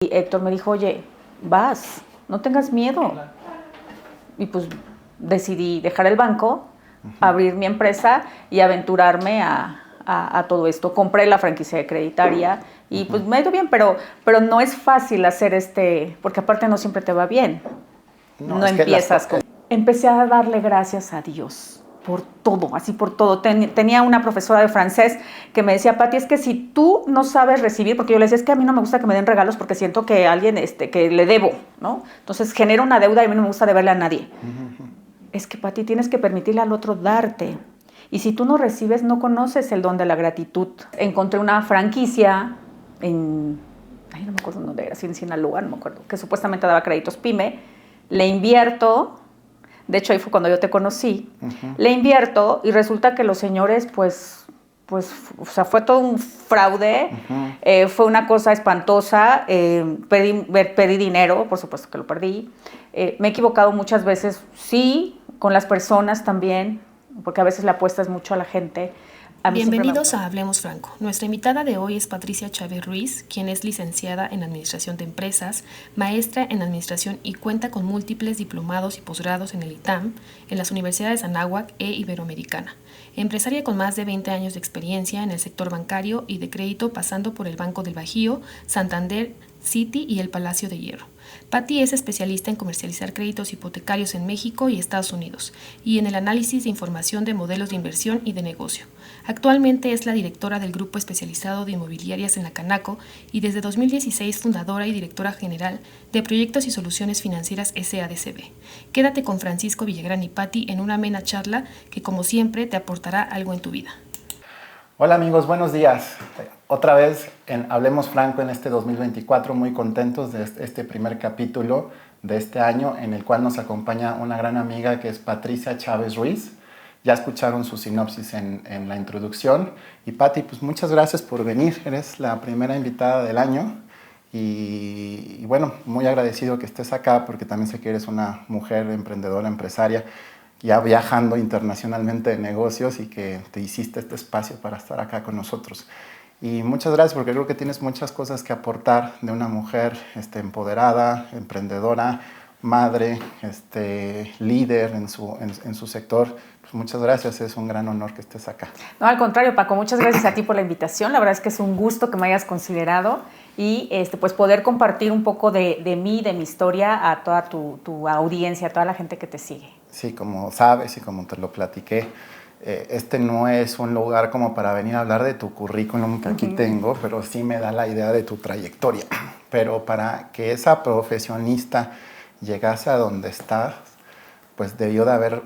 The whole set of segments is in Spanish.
Y Héctor me dijo, oye, vas, no tengas miedo. Y pues decidí dejar el banco, abrir mi empresa y aventurarme a todo esto. Compré la franquicia de Creditaria y pues me ha ido bien, pero no es fácil hacer porque aparte no siempre te va bien. No empiezas con... Empecé a darle gracias a Dios por todo, así por todo. Tenía una profesora de francés que me decía, Pati, es que si tú no sabes recibir, porque yo le decía, es que a mí no me gusta que me den regalos porque siento que alguien, que le debo, ¿no? Entonces genera una deuda y a mí no me gusta deberle a nadie. Es que, Pati, tienes que permitirle al otro darte. Y si tú no recibes, no conoces el don de la gratitud. Encontré una franquicia no me acuerdo dónde era, en Sinaloa, no me acuerdo, que supuestamente daba créditos PYME. Le invierto. De hecho, ahí fue cuando yo te conocí. Le invierto y resulta que los señores, pues, o sea, fue todo un fraude. Fue una cosa espantosa. Perdí dinero, por supuesto que lo perdí. Me he equivocado muchas veces, sí, con las personas también, porque a veces le apuestas mucho a la gente. Bienvenidos a Hablemos Franco. Nuestra invitada de hoy es Patricia Chávez Ruiz, quien es licenciada en Administración de Empresas, maestra en Administración y cuenta con múltiples diplomados y posgrados en el ITAM, en las universidades Anáhuac e Iberoamericana. Empresaria con más de 20 años de experiencia en el sector bancario y de crédito, pasando por el Banco del Bajío, Santander, Citi y el Palacio de Hierro. Patti es especialista en comercializar créditos hipotecarios en México y Estados Unidos y en el análisis de información de modelos de inversión y de negocio. Actualmente es la directora del Grupo Especializado de Inmobiliarias en la Canaco y desde 2016 fundadora y directora general de Proyectos y Soluciones Financieras SADCB. Quédate con Francisco Villagrán y Patti en una amena charla que, como siempre, te aportará algo en tu vida. Hola amigos, buenos días. Otra vez en Hablemos Franco en este 2024, muy contentos de este primer capítulo de este año en el cual nos acompaña una gran amiga que es Patricia Chávez Ruiz. Ya escucharon su sinopsis en la introducción. Y Pati, pues muchas gracias por venir. Eres la primera invitada del año y bueno, muy agradecido que estés acá porque también sé que eres una mujer emprendedora, empresaria, ya viajando internacionalmente de negocios y que te hiciste este espacio para estar acá con nosotros. Y muchas gracias porque creo que tienes muchas cosas que aportar de una mujer empoderada, emprendedora, madre, líder en su sector. Pues muchas gracias, es un gran honor que estés acá. No, al contrario, Paco, muchas gracias a ti por la invitación. La verdad es que es un gusto que me hayas considerado y pues poder compartir un poco de mí, de mi historia a toda tu audiencia, a toda la gente que te sigue. Sí, como sabes y como te lo platiqué, este no es un lugar como para venir a hablar de tu currículum que aquí tengo, pero sí me da la idea de tu trayectoria. Pero para que esa profesionista llegase a donde estás, pues debió de haber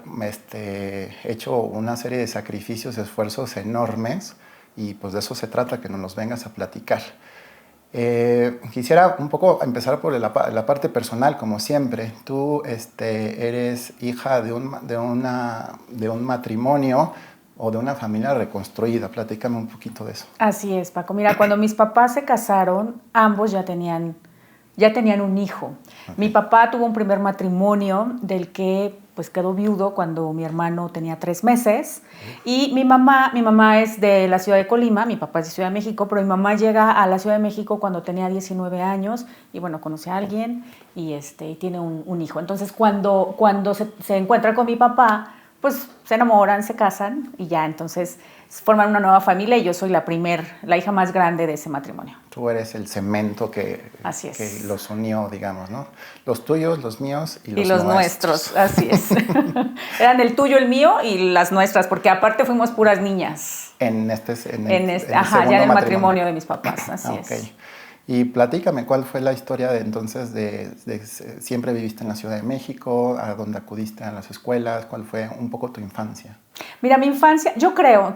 hecho una serie de sacrificios, esfuerzos enormes, y pues de eso se trata, que nos los vengas a platicar. Quisiera un poco empezar por la parte personal, como siempre. Tú eres hija de un matrimonio o de una familia reconstruida. Platícame un poquito de eso. Así es, Paco. Mira, cuando mis papás se casaron, ambos ya tenían un hijo. Okay. Mi papá tuvo un primer matrimonio del que pues quedó viudo cuando mi hermano tenía 3 meses. Y mi mamá es de la ciudad de Colima, mi papá es de Ciudad de México, pero mi mamá llega a la Ciudad de México cuando tenía 19 años y bueno, conoce a alguien y tiene un hijo. Entonces cuando se encuentra con mi papá, pues se enamoran, se casan y ya entonces forman una nueva familia y yo soy la hija más grande de ese matrimonio. Tú eres el cemento que los unió, digamos, ¿no? Los tuyos, los míos y los nuestros. Así es. Eran el tuyo, el mío y las nuestras, porque aparte fuimos puras niñas. Ya en el matrimonio de mis papás, así es. Y platícame, ¿cuál fue la historia de entonces siempre viviste en la Ciudad de México? ¿A dónde acudiste a las escuelas? ¿Cuál fue un poco tu infancia? Mira, mi infancia, yo creo,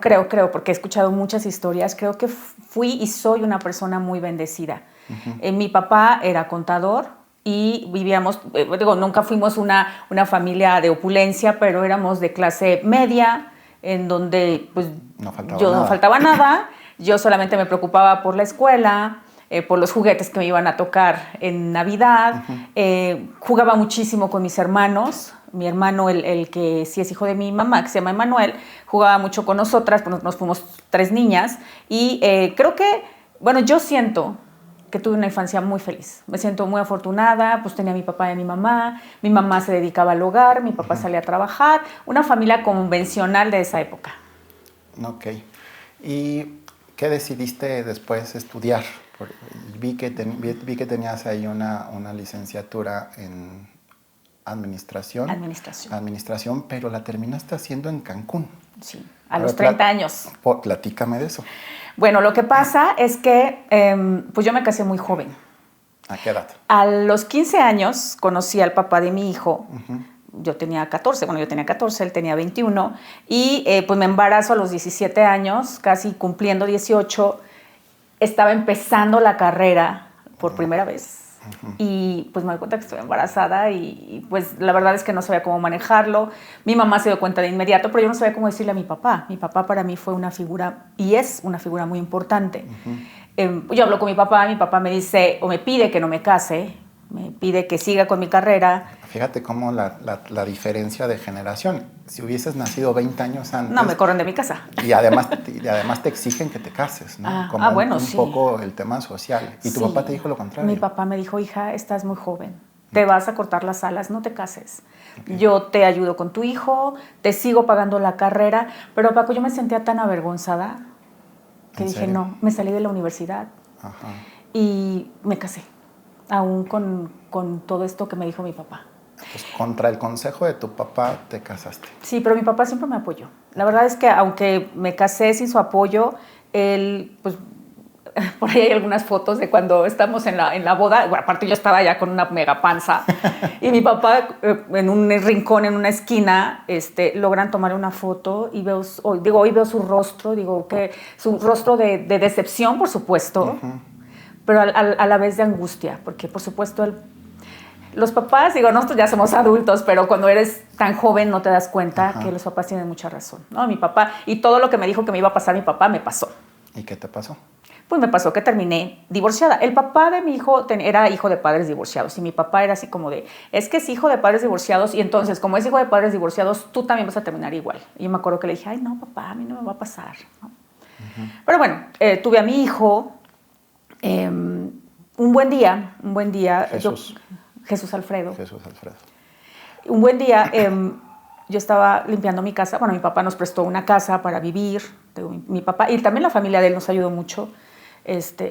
porque he escuchado muchas historias, creo que fui y soy una persona muy bendecida. Mi papá era contador y vivíamos, nunca fuimos una familia de opulencia, pero éramos de clase media, en donde pues, no faltaba nada. Yo solamente me preocupaba por la escuela, por los juguetes que me iban a tocar en Navidad. Jugaba muchísimo con mis hermanos. Mi hermano, el que sí es hijo de mi mamá, que se llama Emanuel, jugaba mucho con nosotras, pues nos fuimos 3 niñas. Y creo que, yo siento que tuve una infancia muy feliz. Me siento muy afortunada, pues tenía a mi papá y a mi mamá se dedicaba al hogar, mi papá salía a trabajar, una familia convencional de esa época. Ok. ¿Y qué decidiste después estudiar? Vi que tenías ahí una licenciatura en administración. Administración, pero la terminaste haciendo en Cancún. Sí, a los 30 años. Platícame de eso. Bueno, lo que pasa es que pues yo me casé muy joven. ¿A qué edad? A los 15 años conocí al papá de mi hijo. Yo tenía 14, él tenía 21. Y pues me embarazo a los 17 años, casi cumpliendo 18. Estaba empezando la carrera por primera vez. Y pues me doy cuenta que estoy embarazada y pues la verdad es que no sabía cómo manejarlo. Mi mamá se dio cuenta de inmediato, pero yo no sabía cómo decirle a mi papá. Mi papá para mí fue una figura, y es una figura muy importante. Yo hablo con mi papá me dice, o me pide que no me case, me pide que siga con mi carrera. Fíjate cómo la diferencia de generación. Si hubieses nacido 20 años antes... No, me corren de mi casa. Y además te exigen que te cases, ¿no? Como bueno, un poco el tema social. ¿Y tu papá te dijo lo contrario? Mi papá me dijo, hija, estás muy joven. Te vas a cortar las alas, no te cases. Okay. Yo te ayudo con tu hijo, te sigo pagando la carrera. Pero, Paco, yo me sentía tan avergonzada que dije, no, me salí de la universidad. Y me casé, aún con todo esto que me dijo mi papá. Pues contra el consejo de tu papá te casaste. Sí, pero mi papá siempre me apoyó. La verdad es que aunque me casé sin su apoyo, él, pues, por ahí hay algunas fotos de cuando estamos en la boda. Bueno, aparte yo estaba ya con una mega panza y mi papá en un rincón, en una esquina, logran tomar una foto y hoy veo su rostro, su rostro de decepción, por supuesto, pero a la vez de angustia, porque por supuesto los papás, nosotros ya somos adultos, pero cuando eres tan joven no te das cuenta que los papás tienen mucha razón, ¿no? Mi papá, y todo lo que me dijo que me iba a pasar mi papá, me pasó. ¿Y qué te pasó? Pues me pasó que terminé divorciada. El papá de mi hijo era hijo de padres divorciados y mi papá era así como es que es hijo de padres divorciados y entonces como es hijo de padres divorciados, tú también vas a terminar igual. Y yo me acuerdo que le dije, ay no papá, a mí no me va a pasar, ¿no? Pero bueno, tuve a mi hijo, un buen día. Jesús Alfredo. Un buen día, yo estaba limpiando mi casa. Bueno, mi papá nos prestó una casa para vivir. Mi papá, y también la familia de él nos ayudó mucho.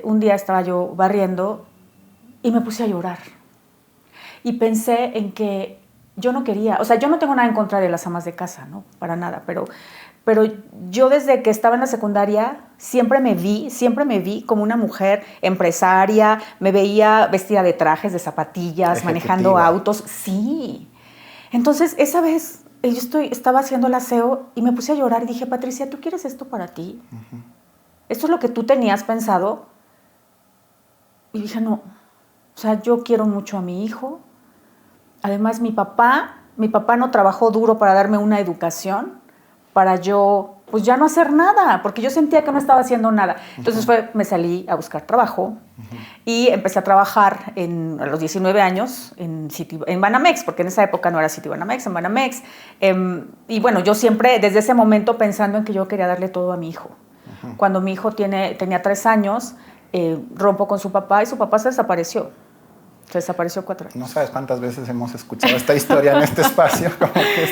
Un día estaba yo barriendo y me puse a llorar. Y pensé en que yo no quería, o sea, yo no tengo nada en contra de las amas de casa, ¿no? Para nada, pero yo desde que estaba en la secundaria siempre me vi como una mujer empresaria, me veía vestida de trajes, de zapatillas, ejecutiva, manejando autos. Sí. Entonces, esa vez yo estaba haciendo el aseo y me puse a llorar y dije, Patricia, ¿tú quieres esto para ti? ¿Esto es lo que tú tenías pensado? Y dije, no. O sea, yo quiero mucho a mi hijo. Además, mi papá no trabajó duro para darme una educación, para yo, pues ya no hacer nada, porque yo sentía que no estaba haciendo nada. Entonces me salí a buscar trabajo y empecé a trabajar a los 19 años en Banamex, porque en esa época no era Citibanamex, en Banamex. Y bueno, yo siempre, desde ese momento, pensando en que yo quería darle todo a mi hijo. Cuando mi hijo tenía 3 años, rompo con su papá y su papá se desapareció. Se desapareció 4 años. No sabes cuántas veces hemos escuchado esta historia en este espacio, como que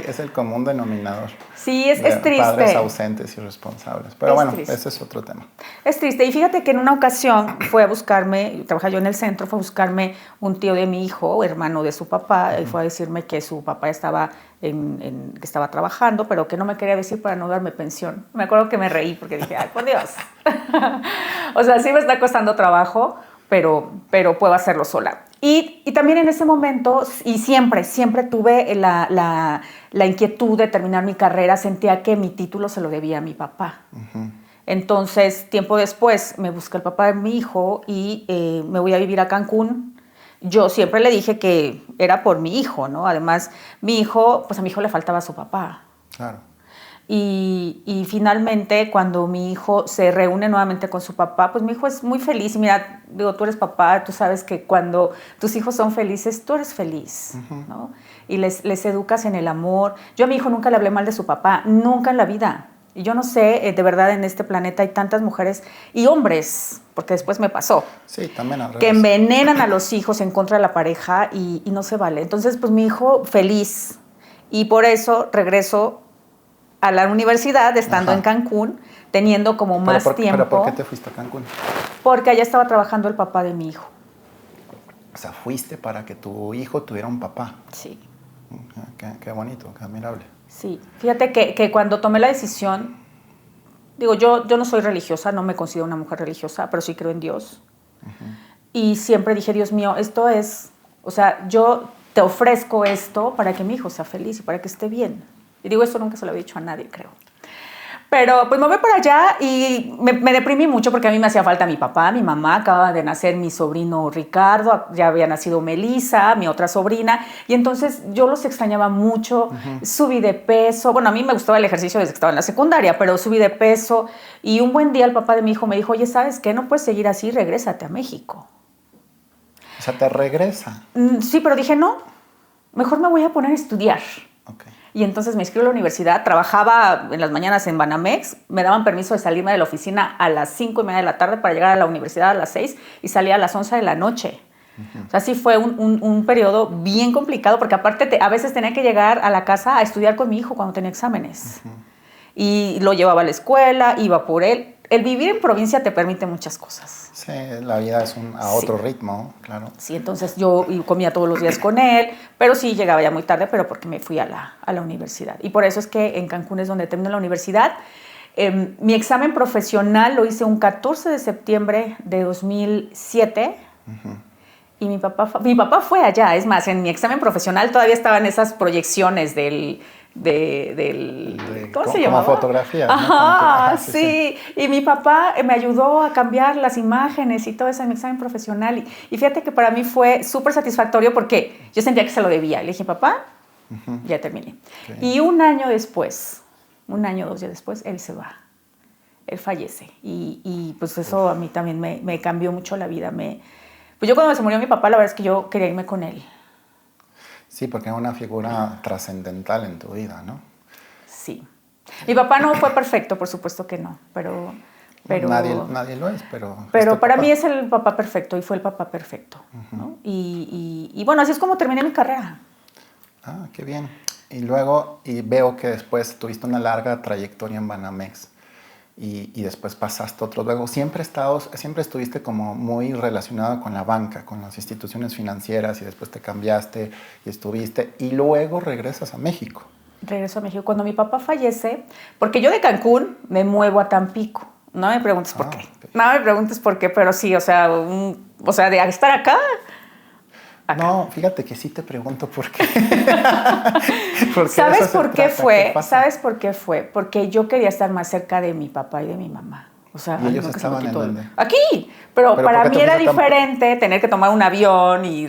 es el común denominador. Sí, es triste. Padres ausentes y responsables. Pero bueno, triste. Ese es otro tema. Es triste. Y fíjate que en una ocasión fue a buscarme, trabajaba yo en el centro, fue a buscarme un tío de mi hijo, hermano de su papá, y fue a decirme que su papá estaba que estaba trabajando, pero que no me quería decir para no darme pensión. Me acuerdo que me reí porque dije, ay, por Dios. O sea, sí me está costando trabajo, pero puedo hacerlo sola. Y también en ese momento, y siempre tuve la inquietud de terminar mi carrera, sentía que mi título se lo debía a mi papá. Entonces, tiempo después, me busca el papá de mi hijo y me voy a vivir a Cancún. Yo siempre le dije que era por mi hijo, ¿no? Además, a mi hijo le faltaba a su papá. Claro. Y finalmente, cuando mi hijo se reúne nuevamente con su papá, pues mi hijo es muy feliz. Y mira, tú eres papá, tú sabes que cuando tus hijos son felices, tú eres feliz, ¿no? Y les educas en el amor. Yo a mi hijo nunca le hablé mal de su papá, nunca en la vida. Y yo no sé, de verdad en este planeta hay tantas mujeres y hombres, porque después me pasó, Sí, también al que revés. envenenan a los hijos en contra de la pareja y no se vale. Entonces, pues mi hijo feliz. Y por eso regreso a la universidad, estando Ajá. en Cancún, teniendo como más ¿Pero tiempo. por qué te fuiste a Cancún? Porque allá estaba trabajando el papá de mi hijo. O sea, fuiste para que tu hijo tuviera un papá. Sí. Qué bonito, qué admirable. Sí, fíjate que cuando tomé la decisión, digo, yo no soy religiosa, no me considero una mujer religiosa, pero sí creo en Dios. Y siempre dije, Dios mío, esto es, o sea, yo te ofrezco esto para que mi hijo sea feliz y para que esté bien. Y digo, esto nunca se lo había dicho a nadie, creo. Pero pues me voy para allá y me deprimí mucho porque a mí me hacía falta mi papá, mi mamá, acaba de nacer mi sobrino Ricardo, ya había nacido Melissa, mi otra sobrina, y entonces yo los extrañaba mucho, subí de peso, bueno, a mí me gustaba el ejercicio desde que estaba en la secundaria, pero subí de peso y un buen día el papá de mi hijo me dijo, oye, ¿sabes qué? No puedes seguir así, regrésate a México. O sea, te regresa. Sí, pero dije, no, mejor me voy a poner a estudiar. Okay. Y entonces me inscribí a la universidad, trabajaba en las mañanas en Banamex, me daban permiso de salirme de la oficina a las 5:30 de la tarde para llegar a la universidad a las 6 y salía a las 11 de la noche. O sea, sí fue un periodo bien complicado porque aparte a veces tenía que llegar a la casa a estudiar con mi hijo cuando tenía exámenes. Y lo llevaba a la escuela, iba por él. El vivir en provincia te permite muchas cosas. Sí, la vida es a otro ritmo, claro. Sí, entonces yo comía todos los días con él, pero sí llegaba ya muy tarde, pero porque me fui a la universidad. Y por eso es que en Cancún es donde terminé la universidad. Mi examen profesional lo hice un 14 de septiembre de 2007. Y mi papá fue allá. Es más, en mi examen profesional todavía estaban esas proyecciones ¿cómo se llamaba? Como fotografía. Ajá, ¿no? sí. Y mi papá me ayudó a cambiar las imágenes y todo eso en mi examen profesional. Y fíjate que para mí fue súper satisfactorio porque yo sentía que se lo debía. Le dije, papá, ya terminé. Okay. Y un año, 2 días después, él se va. Él fallece. Y pues eso a mí también me cambió mucho la vida. Pues yo cuando se murió mi papá, la verdad es que yo quería irme con él. Sí, porque es una figura trascendental en tu vida, ¿no? Sí. Mi papá no fue perfecto, por supuesto que no, pero nadie lo es, pero para mí es el papá perfecto y fue el papá perfecto, ¿no? Y bueno, así es como terminé mi carrera. Ah, qué bien. Y luego, veo que después tuviste una larga trayectoria en Banamex y después pasaste otro. Luego, siempre estuviste como muy relacionado con la banca, con las instituciones financieras y después te cambiaste y estuviste y luego regresas a México. Regreso a México. Cuando mi papá fallece, porque yo de Cancún me muevo a Tampico. No me preguntes por qué. Okay. No me preguntes por qué, pero sí, o sea, de estar acá. No, fíjate que sí te pregunto por qué. ¿Sabes por qué fue? ¿Sabes por qué fue? Porque yo quería estar más cerca de mi papá y de mi mamá. O sea, ¿y ellos estaban en dónde? Aquí. Pero para mí era diferente tener que tomar un avión y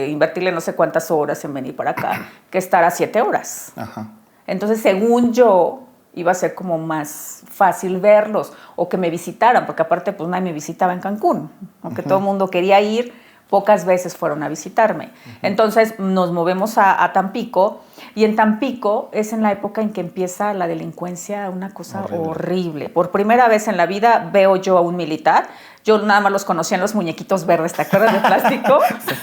invertirle no sé cuántas horas en venir para acá que estar a 7 horas. Ajá. Entonces, según yo, iba a ser como más fácil verlos o que me visitaran, porque aparte pues nadie me visitaba en Cancún. Aunque todo el mundo quería ir, pocas veces fueron a visitarme. Entonces nos movemos a Tampico y en Tampico es en la época en que empieza la delincuencia, una cosa horrible. Por primera vez en la vida veo yo a un militar. Yo nada más los conocía en los muñequitos verdes, ¿te acuerdas de plástico? Sí.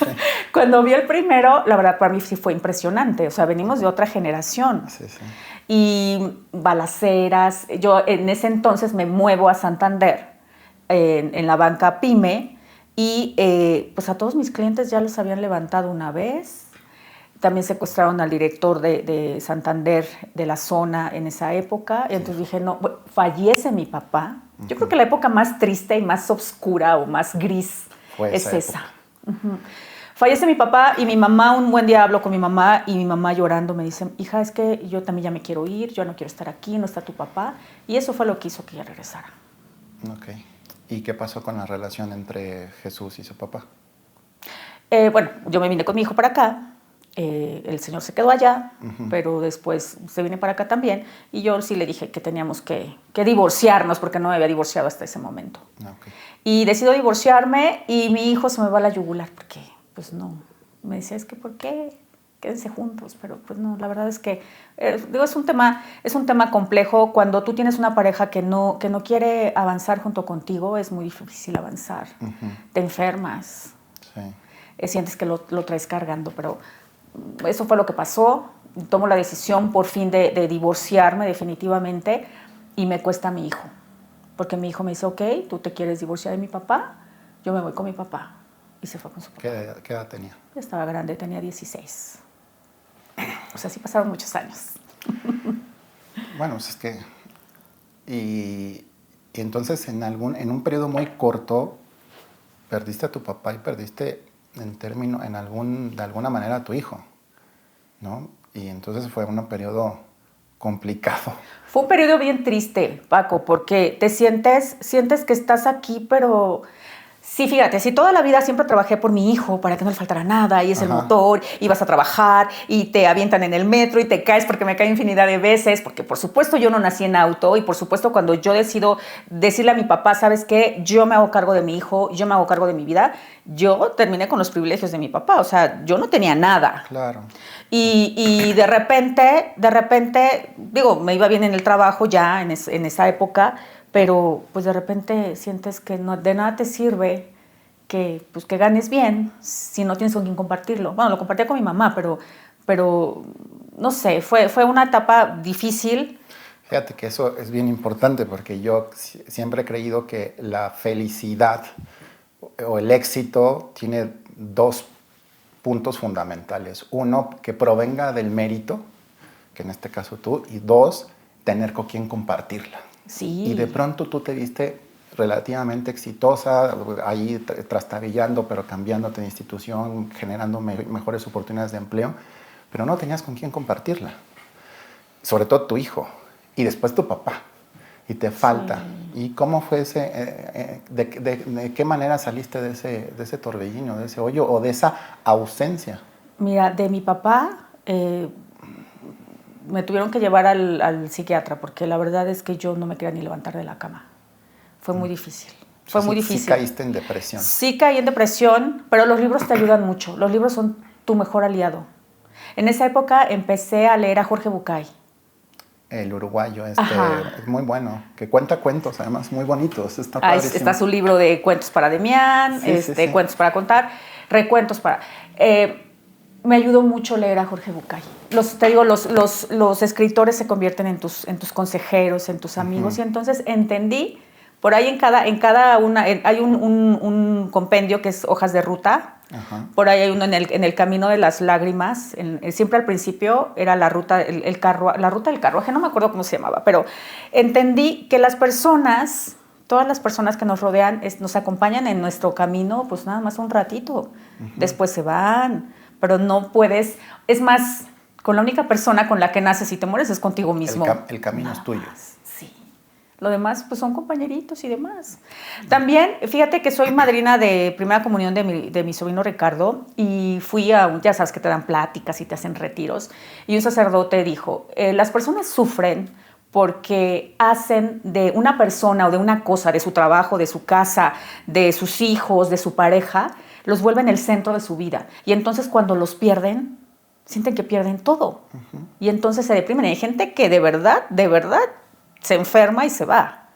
Cuando vi el primero, la verdad para mí sí fue impresionante. O sea, venimos de otra generación. Sí. Y balaceras. Yo en ese entonces me muevo a Santander, en la banca PYME, y pues a todos mis clientes ya los habían levantado una vez. También secuestraron al director de Santander de la zona en esa época. Y entonces dije, no, fallece mi papá. Yo creo que la época más triste y más oscura o más gris es esa. Fallece mi papá y mi mamá, un buen día hablo con mi mamá y mi mamá llorando me dice, hija, es que yo también ya me quiero ir, yo no quiero estar aquí, no está tu papá. Y eso fue lo que hizo que ella regresara. Ok. ¿Y qué pasó con la relación entre Jesús y su papá? Bueno, yo me vine con mi hijo para acá, el señor se quedó allá, pero después se vine para acá también, y yo sí le dije que teníamos que divorciarnos, porque no me había divorciado hasta ese momento. Okay. Y decido divorciarme, y mi hijo se me va a la yugular, porque, pues no, me decía, es que ¿por qué? quédense juntos, pero pues no, la verdad es que, digo, es un tema complejo. Cuando tú tienes una pareja que no quiere avanzar junto contigo, es muy difícil avanzar. Te enfermas, sientes que lo traes cargando, pero eso fue lo que pasó. Tomo la decisión por fin de divorciarme definitivamente y me cuesta a mi hijo, porque mi hijo me dice, ok, tú te quieres divorciar de mi papá, yo me voy con mi papá. Y se fue con su papá. ¿Qué edad tenía? Ya estaba grande, tenía 16. O sea, sí pasaron muchos años. Bueno, pues es que... Y entonces en un periodo muy corto perdiste a tu papá y perdiste de alguna manera a tu hijo, ¿no? Y entonces fue un periodo complicado. Fue un periodo bien triste, Paco, porque te sientes que estás aquí, pero... Sí, fíjate, si toda la vida siempre trabajé por mi hijo para que no le faltara nada, y es el motor, y vas a trabajar, y te avientan en el metro, y te caes porque me cae infinidad de veces, porque por supuesto yo no nací en auto, y por supuesto cuando yo decido decirle a mi papá, ¿sabes qué? Yo me hago cargo de mi hijo, yo me hago cargo de mi vida, yo terminé con los privilegios de mi papá, o sea, yo no tenía nada. Claro. Y de repente, digo, me iba bien en el trabajo ya en esa época, pero pues de repente sientes que de nada te sirve que ganes bien si no tienes con quién compartirlo. Bueno, lo compartía con mi mamá, pero no sé, fue una etapa difícil. Fíjate que eso es bien importante porque yo siempre he creído que la felicidad o el éxito tiene dos puntos fundamentales. Uno, que provenga del mérito, que en este caso tú, y dos, tener con quién compartirla. Sí. Y de pronto tú te viste relativamente exitosa, ahí trastabillando, pero cambiándote de institución, generando mejores oportunidades de empleo, pero no tenías con quién compartirla. Sobre todo tu hijo, y después tu papá, y te falta. Sí. ¿Y cómo fue de qué manera saliste de ese torbellino, de ese hoyo o de esa ausencia? Mira, de mi papá... me tuvieron que llevar al psiquiatra porque la verdad es que yo no me quería ni levantar de la cama. Fue muy difícil. Fue muy difícil. Sí caíste en depresión. Sí caí en depresión, pero los libros te ayudan mucho. Los libros son tu mejor aliado. En esa época empecé a leer a Jorge Bucay. El uruguayo, es muy bueno, que cuenta cuentos, además, muy bonitos. Está su libro de cuentos para Demián, sí. Cuentos para contar, recuentos para... me ayudó mucho leer a Jorge Bucay. Te digo, los escritores se convierten en tus consejeros, en tus amigos, y entonces entendí, por ahí en cada una, hay un compendio que es Hojas de Ruta, por ahí hay uno en el Camino de las Lágrimas, siempre al principio era la ruta del carruaje, no me acuerdo cómo se llamaba, pero entendí que todas las personas que nos rodean, nos acompañan en nuestro camino, pues nada más un ratito, después se van, pero no puedes, es más, con la única persona con la que naces y te mueres es contigo mismo. El camino es tuyo. Sí. Lo demás, pues son compañeritos y demás. También, fíjate que soy madrina de primera comunión de mi sobrino Ricardo y fui ya sabes que te dan pláticas y te hacen retiros, y un sacerdote dijo, las personas sufren porque hacen de una persona o de una cosa, de su trabajo, de su casa, de sus hijos, de su pareja, los vuelven el centro de su vida. Y entonces cuando los pierden, sienten que pierden todo. Y entonces se deprimen. Hay gente que de verdad, se enferma y se va.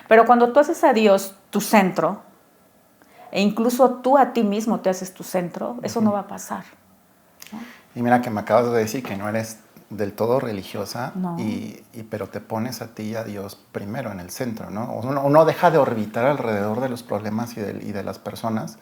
Pero cuando tú haces a Dios tu centro, e incluso tú a ti mismo te haces tu centro, eso no va a pasar, ¿no? Y mira que me acabas de decir que no eres del todo religiosa, no. Pero te pones a ti y a Dios primero en el centro, ¿no? Uno deja de orbitar alrededor de los problemas y de las personas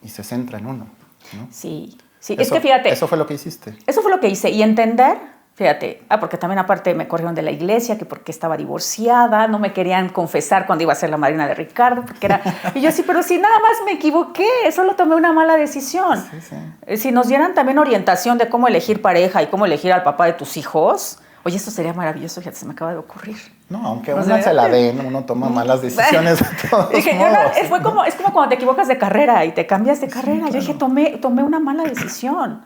y se centra en uno, ¿no? Sí, es que fíjate. Eso fue lo que hiciste. Eso fue lo que hice. Y entender, fíjate, porque también aparte me corrieron de la iglesia, que porque estaba divorciada, no me querían confesar cuando iba a ser la madrina de Ricardo, porque era... Y yo sí, pero si nada más me equivoqué, solo tomé una mala decisión. Sí. Si nos dieran también orientación de cómo elegir pareja y cómo elegir al papá de tus hijos... Oye, eso sería maravilloso, fíjate, se me acaba de ocurrir. No, aunque uno se la den, uno toma malas decisiones de todos dije, modos. Es como cuando te equivocas de carrera y te cambias de carrera. Claro. Yo dije, tomé una mala decisión.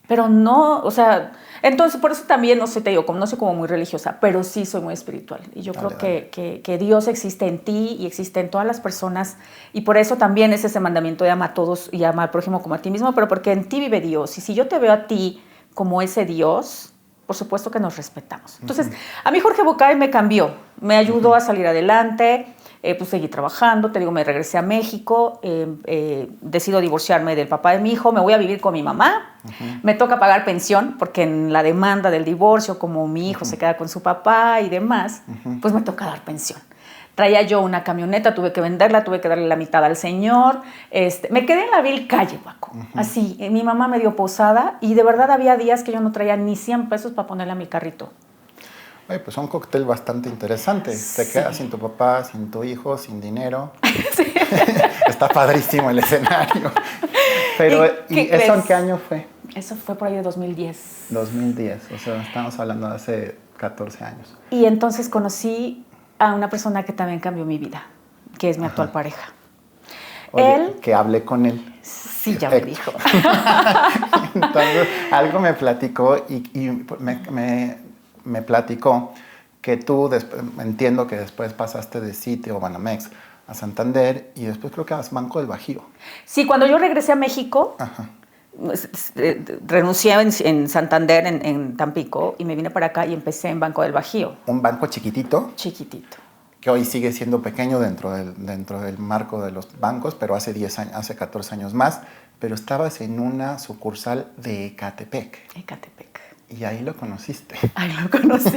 Pero no, o sea, Entonces, por eso también, no sé, te digo, no soy como muy religiosa, pero sí soy muy espiritual. Y yo creo que Dios existe en ti y existe en todas las personas. Y por eso también es ese mandamiento de ama a todos y ama al prójimo como a ti mismo, pero porque en ti vive Dios. Y si yo te veo a ti como ese Dios, por supuesto que nos respetamos. Entonces, a mí Jorge Bucay me cambió, me ayudó a salir adelante. Pues seguí trabajando, te digo, me regresé a México, decido divorciarme del papá de mi hijo, me voy a vivir con mi mamá, me toca pagar pensión, porque en la demanda del divorcio, como mi hijo se queda con su papá y demás, pues me toca dar pensión. Traía yo una camioneta, tuve que venderla, tuve que darle la mitad al señor, me quedé en la vil calle, Paco, así, mi mamá me dio posada y de verdad había días que yo no traía ni 100 pesos para ponerle a mi carrito. Oye, pues un cóctel bastante interesante. Te quedas sin tu papá, sin tu hijo, sin dinero. Sí. Está padrísimo el escenario. Pero, ¿y eso en qué año fue? Eso fue por ahí de 2010. 2010, o sea, estamos hablando de hace 14 años. Y entonces conocí a una persona que también cambió mi vida, que es mi actual pareja. Oye, que hablé con él. Sí, ya me dijo. Entonces, algo me platicó y me platicó que tú, entiendo que después pasaste de Sitio o Banamex a Santander y después creo que a Banco del Bajío. Sí, cuando yo regresé a México, renuncié en Santander, en Tampico, y me vine para acá y empecé en Banco del Bajío. Un banco chiquitito. Chiquitito. Que hoy sigue siendo pequeño dentro del marco de los bancos, pero hace 10 años, hace 14 años más. Pero estabas en una sucursal de Ecatepec. Ecatepec. Y ahí lo conociste. Ahí lo conocí.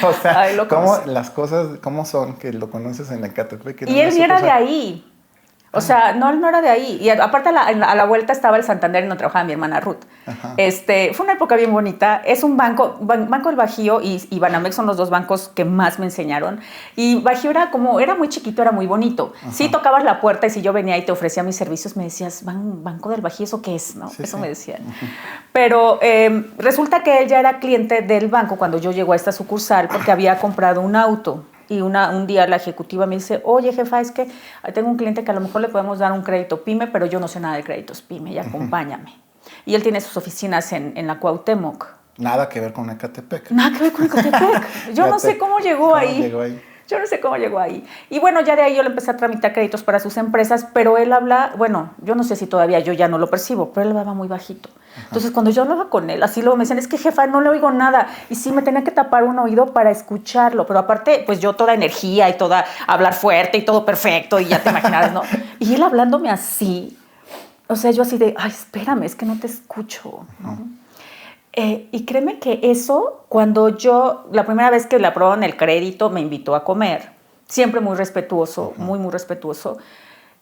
O sea, ahí lo conocí. Las cosas, ¿cómo son que lo conoces en Ecatepec? Y él ni era de ahí. O sea, no era de ahí. Y aparte a la vuelta estaba el Santander y no trabajaba mi hermana Ruth. Fue una época bien bonita. Es un banco del Bajío y Banamex son los dos bancos que más me enseñaron. Y Bajío era muy chiquito, era muy bonito. Sí tocabas la puerta y si yo venía y te ofrecía mis servicios, me decías, Banco del Bajío, ¿eso qué es? ¿No? Sí, eso sí. me decían. Pero resulta que él ya era cliente del banco cuando yo llego a esta sucursal porque había comprado un auto. Y un día la ejecutiva me dice, oye, jefa, es que tengo un cliente que a lo mejor le podemos dar un crédito PYME, pero yo no sé nada de créditos PYME, y acompáñame. Y él tiene sus oficinas en la Cuauhtémoc. Nada que ver con Ecatepec. Nada que ver con Ecatepec. Yo no sé cómo llegó ahí. Yo no sé cómo llegó ahí. Y bueno, ya de ahí yo le empecé a tramitar créditos para sus empresas, pero él habla, bueno, yo no sé si todavía yo ya no lo percibo, pero él hablaba muy bajito. Entonces, cuando yo hablaba con él, así luego me decían, es que jefa, no le oigo nada. Y sí, me tenía que tapar un oído para escucharlo. Pero aparte, pues yo toda energía y toda hablar fuerte y todo perfecto y ya te imaginarás, ¿no? Y él hablándome así, o sea, yo así de, ay, espérame, es que no te escucho, ¿no? Y créeme que eso, cuando la primera vez que le aprobaron el crédito, me invitó a comer. Siempre muy respetuoso, muy, muy respetuoso.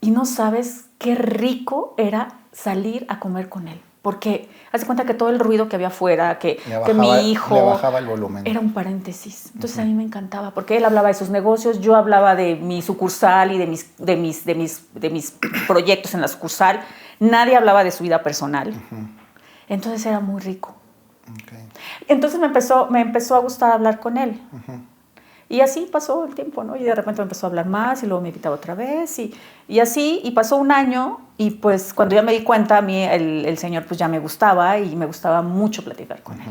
Y no sabes qué rico era salir a comer con él. Porque haz de cuenta que todo el ruido que había afuera, que mi hijo... Le bajaba el volumen. Era un paréntesis. Entonces a mí me encantaba, porque él hablaba de sus negocios, yo hablaba de mi sucursal y de mis proyectos en la sucursal. Nadie hablaba de su vida personal. Entonces era muy rico. Okay. Entonces me empezó a gustar hablar con él. Y así pasó el tiempo, ¿no? Y de repente me empezó a hablar más y luego me invitaba otra vez y así, y pasó un año y pues cuando ya me di cuenta, a mí el señor pues ya me gustaba y me gustaba mucho platicar con él.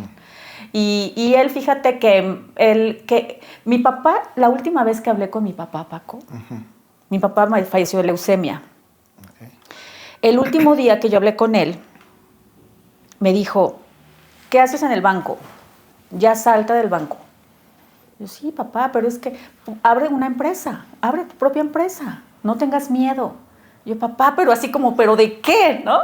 Y él, fíjate que mi papá, la última vez que hablé con mi papá, Paco, mi papá falleció de leucemia. Okay. El último día que yo hablé con él, me dijo, ¿qué haces en el banco? Ya salta del banco. Yo, sí, papá, pero es que abre una empresa, abre tu propia empresa, no tengas miedo. Yo, papá, pero así como, ¿pero de qué? ¿No?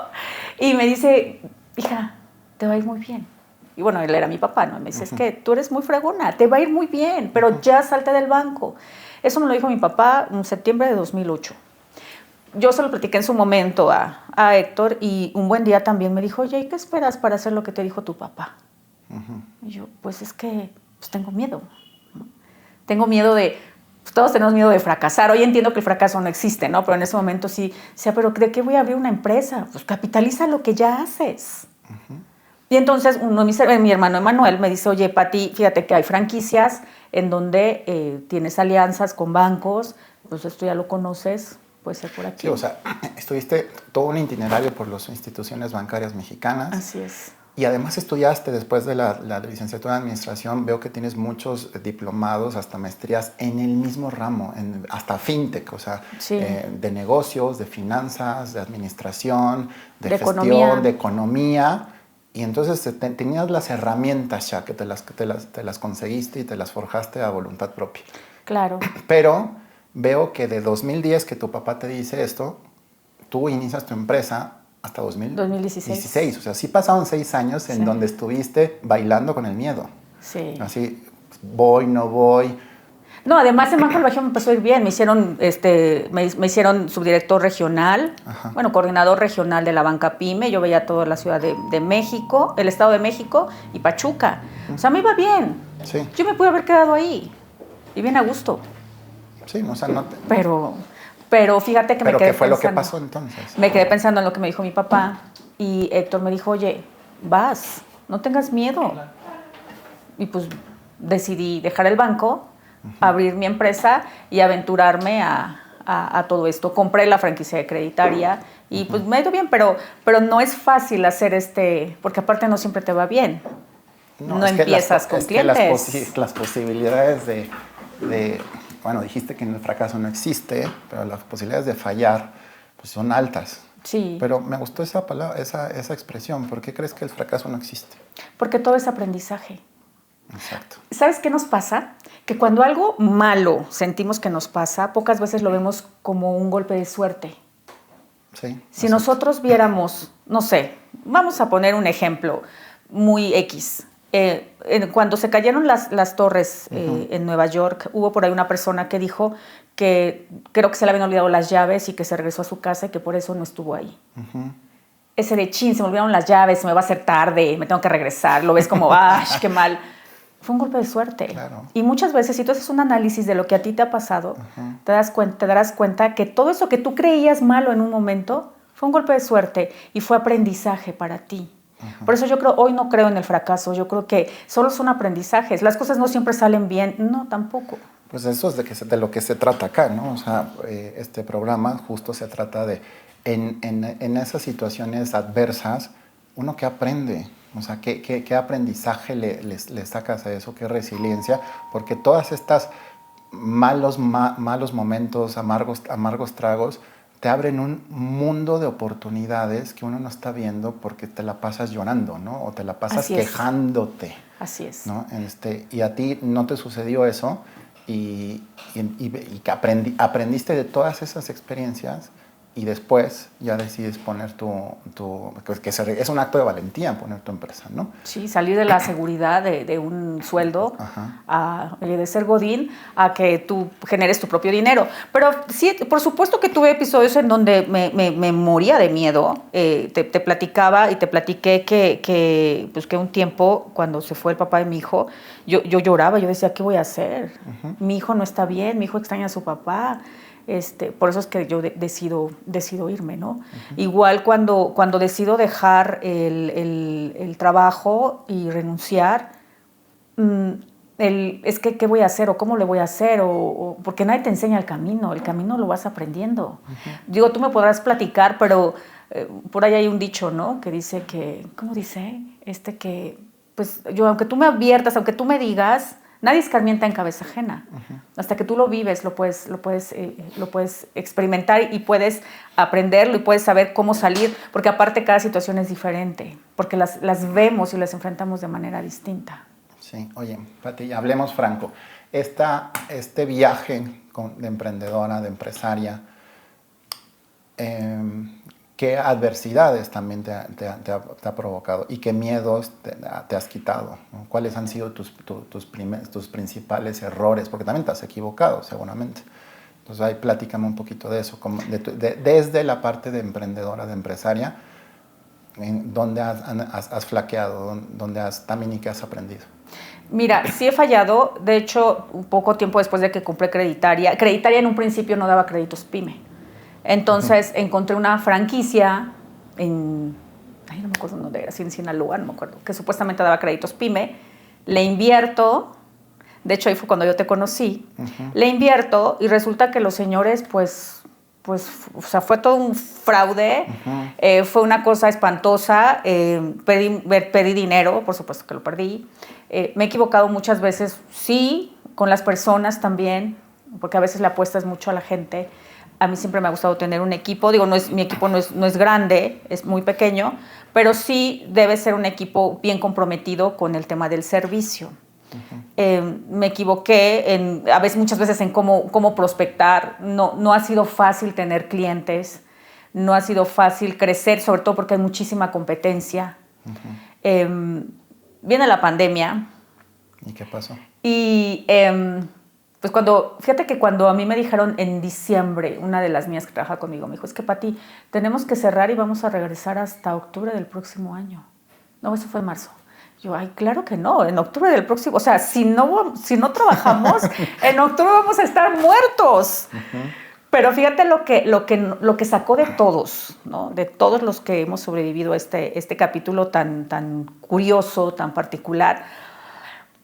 Y me dice, hija, te va a ir muy bien. Y bueno, él era mi papá, ¿no? Me dice, es que tú eres muy fregona, te va a ir muy bien, pero ya salte del banco. Eso me lo dijo mi papá en septiembre de 2008. Yo se lo platiqué en su momento a Héctor y un buen día también me dijo, oye, ¿y qué esperas para hacer lo que te dijo tu papá? Y yo, pues es que pues tengo miedo. Tengo miedo pues todos tenemos miedo de fracasar. Hoy entiendo que el fracaso no existe, ¿no? Pero en ese momento sí, pero ¿de qué voy a abrir una empresa? Pues capitaliza lo que ya haces. Y entonces mi hermano Emanuel me dice, oye, Pati, fíjate que hay franquicias en donde tienes alianzas con bancos, pues esto ya lo conoces, puede ser por aquí. Sí, o sea, estuviste todo un itinerario por las instituciones bancarias mexicanas. Así es. Y además estudiaste, después de la licenciatura en administración, veo que tienes muchos diplomados, hasta maestrías en el mismo ramo, hasta fintech, o sea, Sí. De negocios, de finanzas, de administración, de gestión, economía. de economía. Y entonces tenías las herramientas ya, que te las conseguiste y te las forjaste a voluntad propia. Claro. Pero veo que de 2010 que tu papá te dice esto, tú inicias tu empresa hasta 2016. O sea, sí pasaron 6 años en donde estuviste bailando con el miedo. Sí. Así, voy, no voy. No, además en Banco del Bajío me empezó a ir bien. Me hicieron subdirector regional, Ajá. bueno, coordinador regional de la banca PYME. Yo veía toda la ciudad de México, el Estado de México y Pachuca. O sea, me iba bien. Sí, Yo me pude haber quedado ahí y bien a gusto. sí, o sea, no te... Pero fíjate que me Pero quedé ¿qué fue lo que pensando. pasó entonces? Me quedé pensando en lo que me dijo mi papá y Héctor me dijo, oye, vas, no tengas miedo. Y pues decidí dejar el banco, abrir mi empresa y aventurarme a todo esto. Compré la franquicia de Creditaria y pues me ha ido bien, pero no es fácil hacer porque aparte no siempre te va bien. No es que empiezas con es que clientes. las posibilidades de, bueno, dijiste que el fracaso no existe, pero las posibilidades de fallar pues son altas. Sí, Pero me gustó esa palabra, esa expresión. ¿Por qué crees que el fracaso no existe? porque todo es aprendizaje. Exacto. ¿Sabes qué nos pasa? Que cuando algo malo sentimos que nos pasa, pocas veces lo vemos como un golpe de suerte. Sí. Si exacto. nosotros viéramos, no sé, vamos a poner un ejemplo muy X. Cuando se cayeron las torres en Nueva York, hubo por ahí una persona que dijo que creo que se le habían olvidado las llaves y que se regresó a su casa y que por eso no estuvo ahí. Ese de chin, se me olvidaron las llaves, me va a hacer tarde, me tengo que regresar, lo ves como, ¡ay, qué mal! Fue un golpe de suerte. Claro. Y muchas veces, si tú haces un análisis de lo que a ti te ha pasado, te darás cuenta que todo eso que tú creías malo en un momento fue un golpe de suerte y fue aprendizaje para ti. Por eso yo hoy no creo en el fracaso, yo creo que solo son aprendizajes. Las cosas no siempre salen bien, no, tampoco. Pues eso es de lo que se trata acá, ¿no? O sea, este programa justo se trata de, en esas situaciones adversas, uno que aprende, o sea, qué aprendizaje le sacas a eso, qué resiliencia, porque todas estas malos momentos, amargos tragos, te abren un mundo de oportunidades que uno no está viendo porque te la pasas llorando, ¿no? O te la pasas quejándote. Así es. ¿No? Y a ti no te sucedió eso y que aprendiste de todas esas experiencias y después ya decides poner es un acto de valentía poner tu empresa, ¿no? Sí, salir de la seguridad de un sueldo, de ser godín, a que tú generes tu propio dinero. Pero sí, por supuesto que tuve episodios en donde me moría de miedo. Te platicaba y te platiqué que un tiempo, cuando se fue el papá de mi hijo, yo lloraba, yo decía, ¿qué voy a hacer? Mi hijo no está bien, mi hijo extraña a su papá. Por eso es que yo decido irme, ¿no? Igual cuando decido dejar el trabajo y renunciar, es que ¿qué voy a hacer? ¿O cómo le voy a hacer? Porque nadie te enseña el camino lo vas aprendiendo. Digo, tú me podrás platicar, pero por ahí hay un dicho, ¿no? Que dice que, ¿cómo dice? Que, pues, aunque tú me adviertas, aunque tú me digas, nadie escarmienta en cabeza ajena. Hasta que tú lo vives, lo puedes experimentar y puedes aprenderlo y puedes saber cómo salir, porque aparte cada situación es diferente, porque las vemos y las enfrentamos de manera distinta. Sí, oye, Pati, hablemos franco. Este viaje de emprendedora, de empresaria, ¿qué adversidades también te ha provocado y qué miedos te has quitado, ¿no? ¿Cuáles han sido tus principales errores? Porque también te has equivocado, seguramente. Entonces, ahí platícame un poquito de eso, desde la parte de emprendedora, de empresaria, ¿dónde has flaqueado? ¿Dónde también y qué has aprendido? Mira, sí he fallado. De hecho, un poco tiempo después de que compré Creditaria en un principio no daba créditos PYME. Entonces encontré una franquicia no me acuerdo dónde era, en Sinaloa, no me acuerdo, que supuestamente daba créditos PYME. Le invierto, de hecho ahí fue cuando yo te conocí, le invierto y resulta que los señores pues pues, o sea, fue todo un fraude, fue una cosa espantosa, perdí dinero, por supuesto que lo perdí, me he equivocado muchas veces, sí, con las personas también, porque a veces le apuestas mucho a la gente. A mí siempre me ha gustado tener un equipo, digo, mi equipo no es grande, es muy pequeño, pero sí debe ser un equipo bien comprometido con el tema del servicio. Me equivoqué muchas veces en cómo prospectar. No ha sido fácil tener clientes, no ha sido fácil crecer, sobre todo porque hay muchísima competencia. Viene la pandemia. ¿Y qué pasó? Y pues fíjate que cuando a mí me dijeron en diciembre, una de las mías que trabaja conmigo me dijo, es que Pati, tenemos que cerrar y vamos a regresar hasta octubre del próximo año. No, eso fue en marzo. Yo, ay, claro que no, en octubre del próximo, o sea, si no trabajamos, en octubre vamos a estar muertos. Pero fíjate lo que sacó de todos, ¿no? De todos los que hemos sobrevivido a este capítulo tan curioso, tan particular.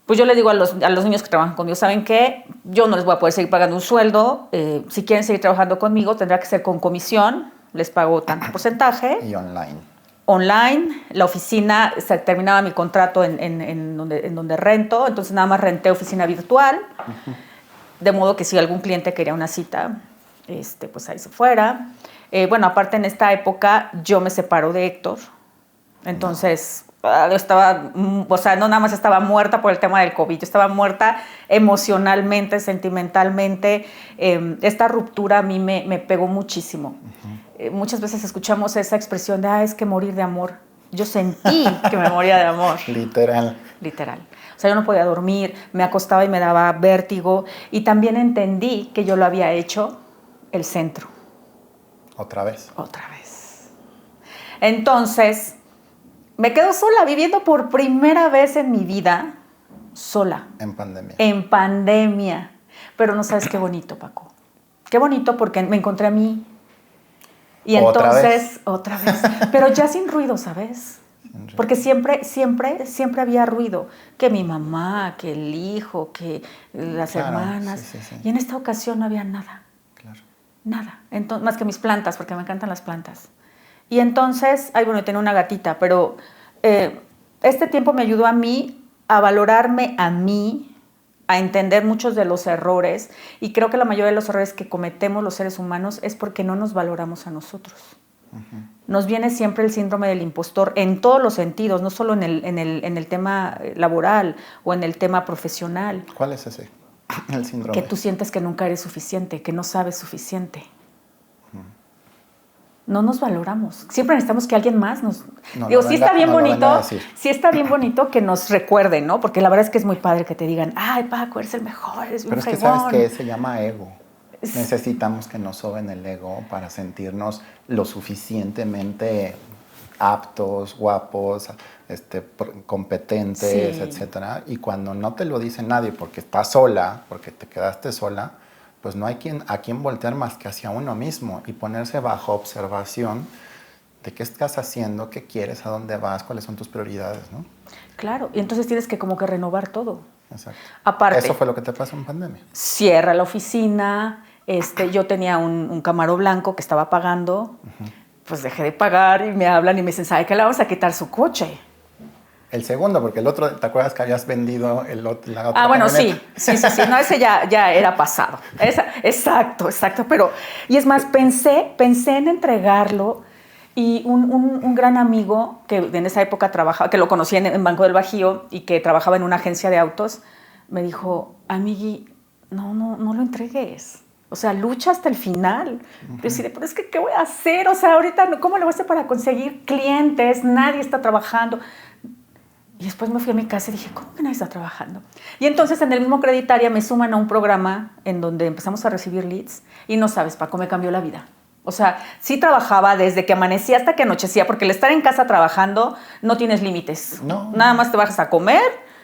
Pues yo les digo a los niños que trabajan conmigo, ¿saben qué? Yo no les voy a poder seguir pagando un sueldo. Si quieren seguir trabajando conmigo, tendrá que ser con comisión. Les pago tanto porcentaje. Y Online, la oficina, se terminaba mi contrato en donde rento, entonces nada más renté oficina virtual, de modo que si algún cliente quería una cita, pues ahí se fuera. Bueno, aparte en esta época yo me separo de Héctor, entonces estaba, o sea, no nada más estaba muerta por el tema del COVID, yo estaba muerta emocionalmente, sentimentalmente. Esta ruptura a mí me pegó muchísimo. Muchas veces escuchamos esa expresión de, es que morir de amor. Yo sentí que me moría de amor. Literal. O sea, yo no podía dormir, me acostaba y me daba vértigo. Y también entendí que yo lo había hecho el centro. ¿Otra vez? Entonces, me quedo sola, viviendo por primera vez en mi vida, sola. En pandemia. Pero no sabes qué bonito, Paco. Qué bonito porque me encontré a mí. Y otra vez, pero ya sin ruido, ¿sabes? Porque siempre había ruido, que mi mamá, que el hijo, que las hermanas, sí. Y en esta ocasión no había nada, nada, entonces, más que mis plantas, porque me encantan las plantas. Y entonces, yo tenía una gatita, pero este tiempo me ayudó a mí a valorarme a mí, a entender muchos de los errores, y creo que la mayoría de los errores que cometemos los seres humanos es porque no nos valoramos a nosotros. Nos viene siempre el síndrome del impostor en todos los sentidos, no solo en el tema laboral o en el tema profesional. ¿Cuál es ese? El síndrome. Que tú sientes que nunca eres suficiente, que no sabes suficiente. No nos valoramos. Siempre necesitamos que alguien más nos... sí está bien bonito que nos recuerden, ¿no? Porque la verdad es que es muy padre que te digan, ay, Paco, eres el mejor, eres bien fregón. Pero es que ¿sabes qué? Se llama ego. Necesitamos que nos soben el ego para sentirnos lo suficientemente aptos, guapos, competentes, etcétera. Y cuando no te lo dice nadie porque estás sola, porque te quedaste sola, pues no hay a quien voltear más que hacia uno mismo y ponerse bajo observación de qué estás haciendo, qué quieres, a dónde vas, cuáles son tus prioridades, ¿no? Claro, y entonces tienes que como que renovar todo. Exacto. Aparte, eso fue lo que te pasó en pandemia. Cierra la oficina, yo tenía un Camaro blanco que estaba pagando, pues dejé de pagar y me hablan y me dicen, ¿sabe qué? Le vamos a quitar su coche. El segundo, porque el otro, ¿te acuerdas que habías vendido la otra? Ah, bueno, sí. No, ese ya era pasado. Exacto. Pero, y es más, pensé en entregarlo, y un gran amigo que en esa época trabajaba, que lo conocí en Banco del Bajío y que trabajaba en una agencia de autos, me dijo, amigui, no lo entregues. O sea, lucha hasta el final. Yo decía, pero es que, ¿qué voy a hacer? O sea, ahorita, ¿cómo lo voy a hacer para conseguir clientes? Nadie está trabajando. Y después me fui a mi casa y dije, ¿cómo que nadie está trabajando? Y entonces en el mismo Creditaria me suman a un programa en donde empezamos a recibir leads y no sabes, Paco, me cambió la vida. O sea, sí trabajaba desde que amanecía hasta que anochecía, porque el estar en casa trabajando no tienes límites. No. Nada más te bajas a comer.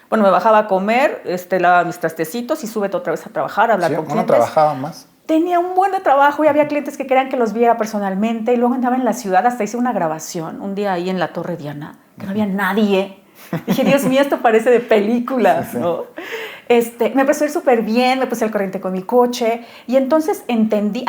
Bueno, me bajaba a comer, lavaba mis trastecitos y súbete otra vez a trabajar, a hablar con clientes. ¿Uno trabajaba más? Tenía un buen de trabajo y había clientes que querían que los viera personalmente, y luego andaba en la ciudad, hasta hice una grabación un día ahí en la Torre Diana, que no había nadie. Dije, Dios mío, esto parece de películas, ¿no? Me empezó a ir súper bien, me puse al corriente con mi coche, y entonces entendí,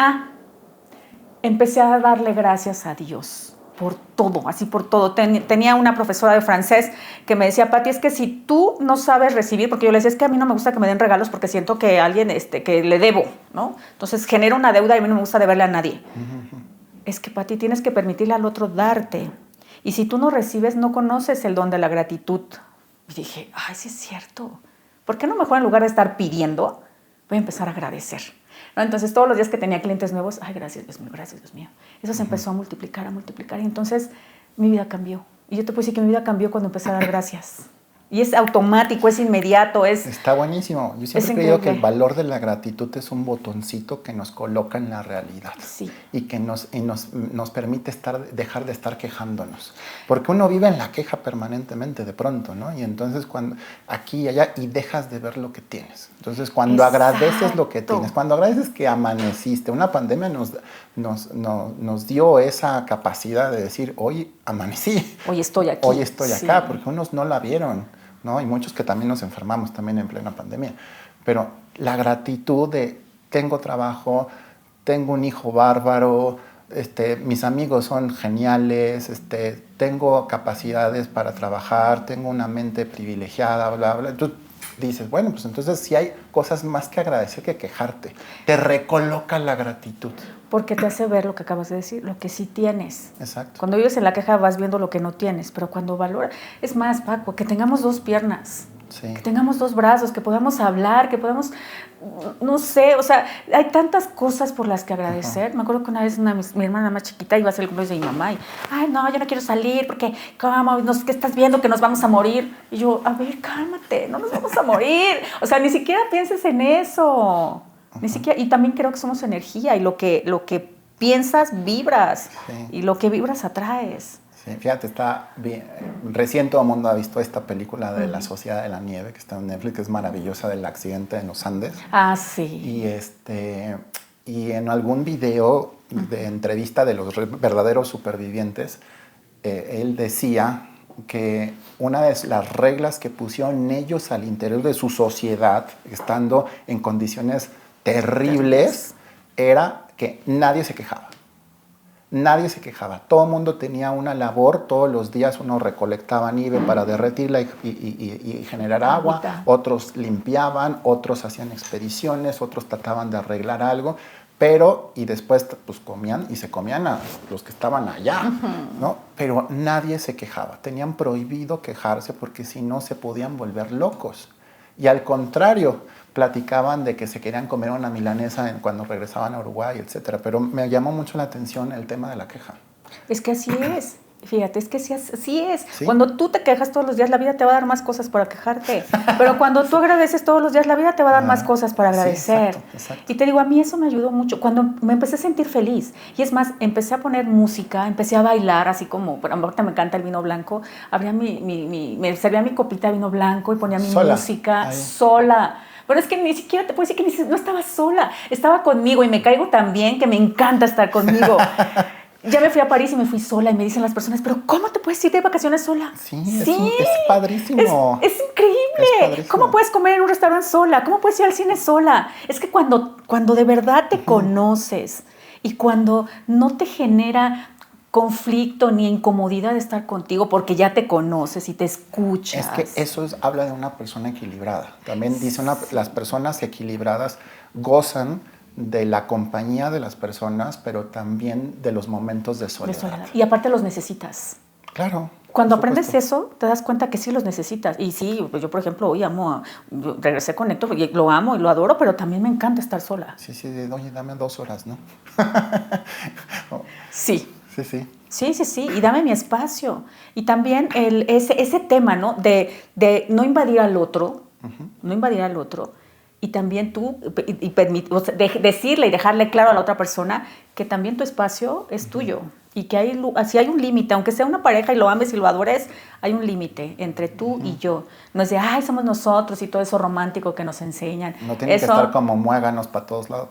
empecé a darle gracias a Dios por todo, así por todo. Tenía una profesora de francés que me decía, Pati, es que si tú no sabes recibir, porque yo le decía, es que a mí no me gusta que me den regalos porque siento que a alguien, que le debo, ¿no? Entonces genero una deuda y a mí no me gusta deberle a nadie. Es que, Pati, tienes que permitirle al otro darte. Y si tú no recibes, no conoces el don de la gratitud. Y dije, ay, sí es cierto. ¿Por qué no mejor en lugar de estar pidiendo, voy a empezar a agradecer? ¿No? Entonces, todos los días que tenía clientes nuevos, ay, gracias, Dios mío, gracias, Dios mío. Eso se empezó a multiplicar, y entonces mi vida cambió. Y yo te puedo decir que mi vida cambió cuando empecé a dar gracias. Y es automático, es inmediato, Está buenísimo. Yo siempre he creído que el valor de la gratitud es un botoncito que nos coloca en la realidad. Sí. Y que nos permite dejar de estar quejándonos. Porque uno vive en la queja permanentemente de pronto, ¿no? Y entonces aquí y allá, y dejas de ver lo que tienes. Entonces cuando agradeces lo que tienes, cuando agradeces que amaneciste, una pandemia nos dio esa capacidad de decir, hoy amanecí. Hoy estoy aquí. Hoy estoy acá, porque unos no la vieron, ¿no? Y muchos que también nos enfermamos también en plena pandemia. Pero la gratitud de tengo trabajo, tengo un hijo bárbaro, mis amigos son geniales, tengo capacidades para trabajar, tengo una mente privilegiada, bla, bla. Tú dices, bueno, pues entonces sí hay cosas más que agradecer que quejarte. Te recoloca la gratitud. Porque te hace ver lo que acabas de decir, lo que sí tienes. Exacto. Cuando vives en la queja vas viendo lo que no tienes, pero cuando valoras... Es más, Paco, que tengamos 2 piernas, sí. Que tengamos 2 brazos, que podamos hablar, que podamos... No sé, o sea, hay tantas cosas por las que agradecer. Me acuerdo que una vez mi hermana más chiquita iba a hacer el cumpleaños de mi mamá y, ay, no, yo no quiero salir porque, ¿cómo? ¿Qué estás viendo? Que nos vamos a morir. Y yo, a ver, cálmate, no nos vamos a morir. O sea, ni siquiera pienses en eso. Ni siquiera, y también creo que somos energía y lo que piensas, vibras. Sí. Y lo que vibras, atraes. Sí, fíjate, está bien. Recién todo el mundo ha visto esta película de La Sociedad de la Nieve, que está en Netflix, que es maravillosa, del accidente en los Andes. Ah, sí. Y en algún video de entrevista de los verdaderos supervivientes, él decía que una de las reglas que pusieron ellos al interior de su sociedad, estando en condiciones terribles, era que nadie se quejaba. Nadie se quejaba. Todo el mundo tenía una labor. Todos los días uno recolectaba nieve para derretirla y generar agua. Otros limpiaban, otros hacían expediciones, otros trataban de arreglar algo. Y después pues comían y se comían a los que estaban allá, ¿no? Pero nadie se quejaba. Tenían prohibido quejarse porque si no se podían volver locos. Y al contrario, platicaban de que se querían comer una milanesa cuando regresaban a Uruguay, etc. Pero me llamó mucho la atención el tema de la queja. Es que así es. Fíjate, es que sí, así es. ¿Sí? Cuando tú te quejas todos los días, la vida te va a dar más cosas para quejarte. Pero cuando tú agradeces todos los días, la vida te va a dar más cosas para agradecer. Sí, exacto. Y te digo, a mí eso me ayudó mucho. Cuando me empecé a sentir feliz. Y es más, empecé a poner música, empecé a bailar, así como, ahorita me encanta el vino blanco. Me servía mi copita de vino blanco y ponía mi música sola. Pero es que ni siquiera te puedo decir que no estaba sola. Estaba conmigo y me caigo tan bien que me encanta estar conmigo. Ya me fui a París y me fui sola y me dicen las personas, ¿pero cómo te puedes ir de vacaciones sola? Sí, es padrísimo. Es increíble. ¿Cómo puedes comer en un restaurante sola? ¿Cómo puedes ir al cine sola? Es que cuando de verdad te conoces y cuando no te genera conflicto ni incomodidad de estar contigo porque ya te conoces y te escuchas. Es que eso habla de una persona equilibrada. También dice las personas equilibradas gozan de la compañía de las personas, pero también de los momentos de soledad. Y aparte los necesitas. Claro. Cuando aprendes eso, te das cuenta que sí los necesitas. Y sí, pues yo, por ejemplo, hoy yo regresé con Héctor y lo amo y lo adoro, pero también me encanta estar sola. Sí, oye, dame 2 horas, ¿no? Sí. Sí. Sí, y dame mi espacio. Y también ese tema, ¿no? De no invadir al otro, y también tú, decirle y dejarle claro a la otra persona que también tu espacio es tuyo. Y que si hay un límite, aunque sea una pareja y lo ames y lo adores, hay un límite entre tú y yo. No es de, ay, somos nosotros y todo eso romántico que nos enseñan. No tienen que estar como muéganos para todos lados.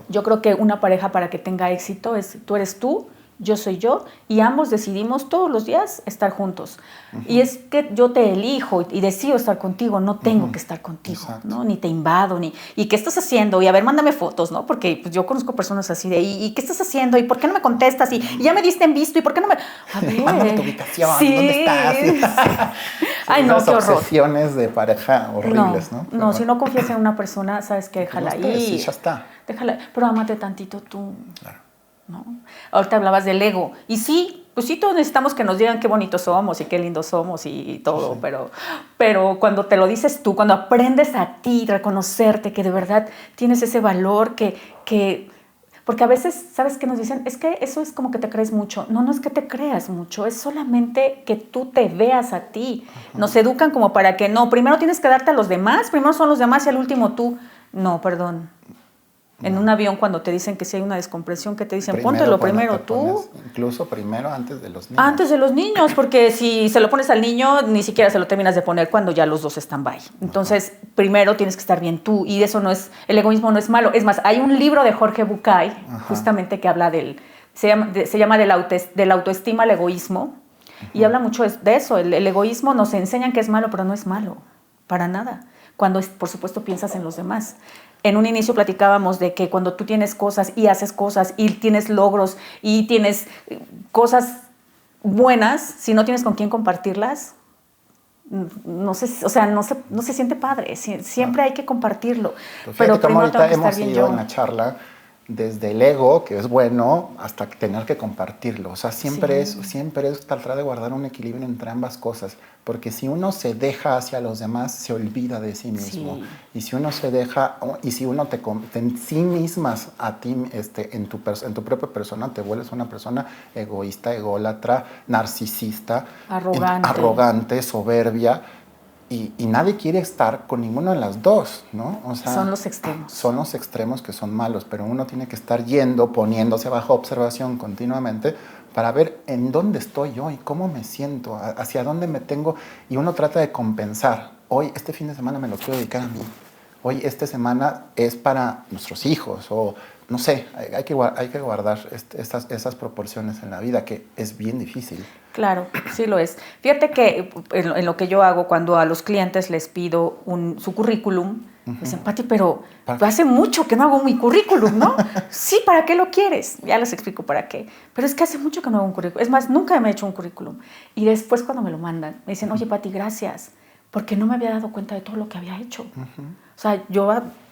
Yo creo que una pareja para que tenga éxito tú eres tú, yo soy yo, y ambos decidimos todos los días estar juntos. Y es que yo te elijo y decido estar contigo, no tengo que estar contigo, ¿no? Ni te invado, ¿y qué estás haciendo? Y a ver, mándame fotos, ¿no? Porque pues, yo conozco personas así de, ¿y qué estás haciendo? ¿Y por qué no me contestas? ¿Y ya me diste en visto? ¿Y por qué no me...? A ver. Mándame tu ubicación, sí, ¿dónde estás? Sí. Ay, no, qué horror. Obsesiones de pareja horribles, ¿no? No, no, si no confías en una persona, sabes que déjala ahí. Sí, ya está. Déjala, pero ámate tantito tú. Claro. ¿No? Ahorita hablabas del ego. Y sí, pues sí, todos necesitamos que nos digan qué bonitos somos y qué lindos somos y todo, sí. pero cuando te lo dices tú, cuando aprendes a ti, reconocerte que de verdad tienes ese valor porque a veces, ¿sabes qué nos dicen? Es que eso es como que te crees mucho. No, no es que te creas mucho, es solamente que tú te veas a ti. Nos educan como para que no, primero tienes que darte a los demás, primero son los demás y al último tú. No, perdón. En un avión cuando te dicen que si hay una descompresión, que te dicen, póntelo primero tú. Incluso primero antes de los niños. Antes de los niños, porque si se lo pones al niño, ni siquiera se lo terminas de poner cuando ya los dos están by. Entonces, primero tienes que estar bien tú, y eso no es, el egoísmo no es malo. Es más, hay un libro de Jorge Bucay, justamente que habla se llama de la autoestima al egoísmo, y habla mucho de eso. El egoísmo nos enseñan que es malo, pero no es malo, para nada. Cuando, por supuesto, piensas en los demás. En un inicio platicábamos de que cuando tú tienes cosas y haces cosas y tienes logros y tienes cosas buenas, si no tienes con quién compartirlas, no se siente padre. Siempre hay que compartirlo. Pero primero tengo que estar bien yo. En la charla desde el ego, que es bueno, hasta tener que compartirlo. O sea, siempre es tratar de guardar un equilibrio entre ambas cosas. Porque si uno se deja hacia los demás, se olvida de sí mismo. Sí. Y si uno se deja, y si uno te en sí mismas a ti, en tu propia persona, te vuelves una persona egoísta, ególatra, narcisista, arrogante, soberbia. Y nadie quiere estar con ninguna de las dos, ¿no? O sea, son los extremos. Son los extremos que son malos, pero uno tiene que estar poniéndose bajo observación continuamente para ver en dónde estoy yo y cómo me siento, hacia dónde me tengo, y uno trata de compensar. Hoy, este fin de semana me lo quiero dedicar a mí. Hoy, esta semana es para nuestros hijos, o no sé, hay que guardar esas proporciones en la vida, que es bien difícil. Claro, sí lo es. Fíjate que en lo que yo hago, cuando a los clientes les pido su currículum, me dicen, Pati, pero hace mucho que no hago mi currículum, ¿no? Sí, ¿para qué lo quieres? Ya les explico para qué. Pero es que hace mucho que no hago un currículum. Es más, nunca me he hecho un currículum. Y después, cuando me lo mandan, me dicen, oye, Pati, gracias, porque no me había dado cuenta de todo lo que había hecho. O sea, yo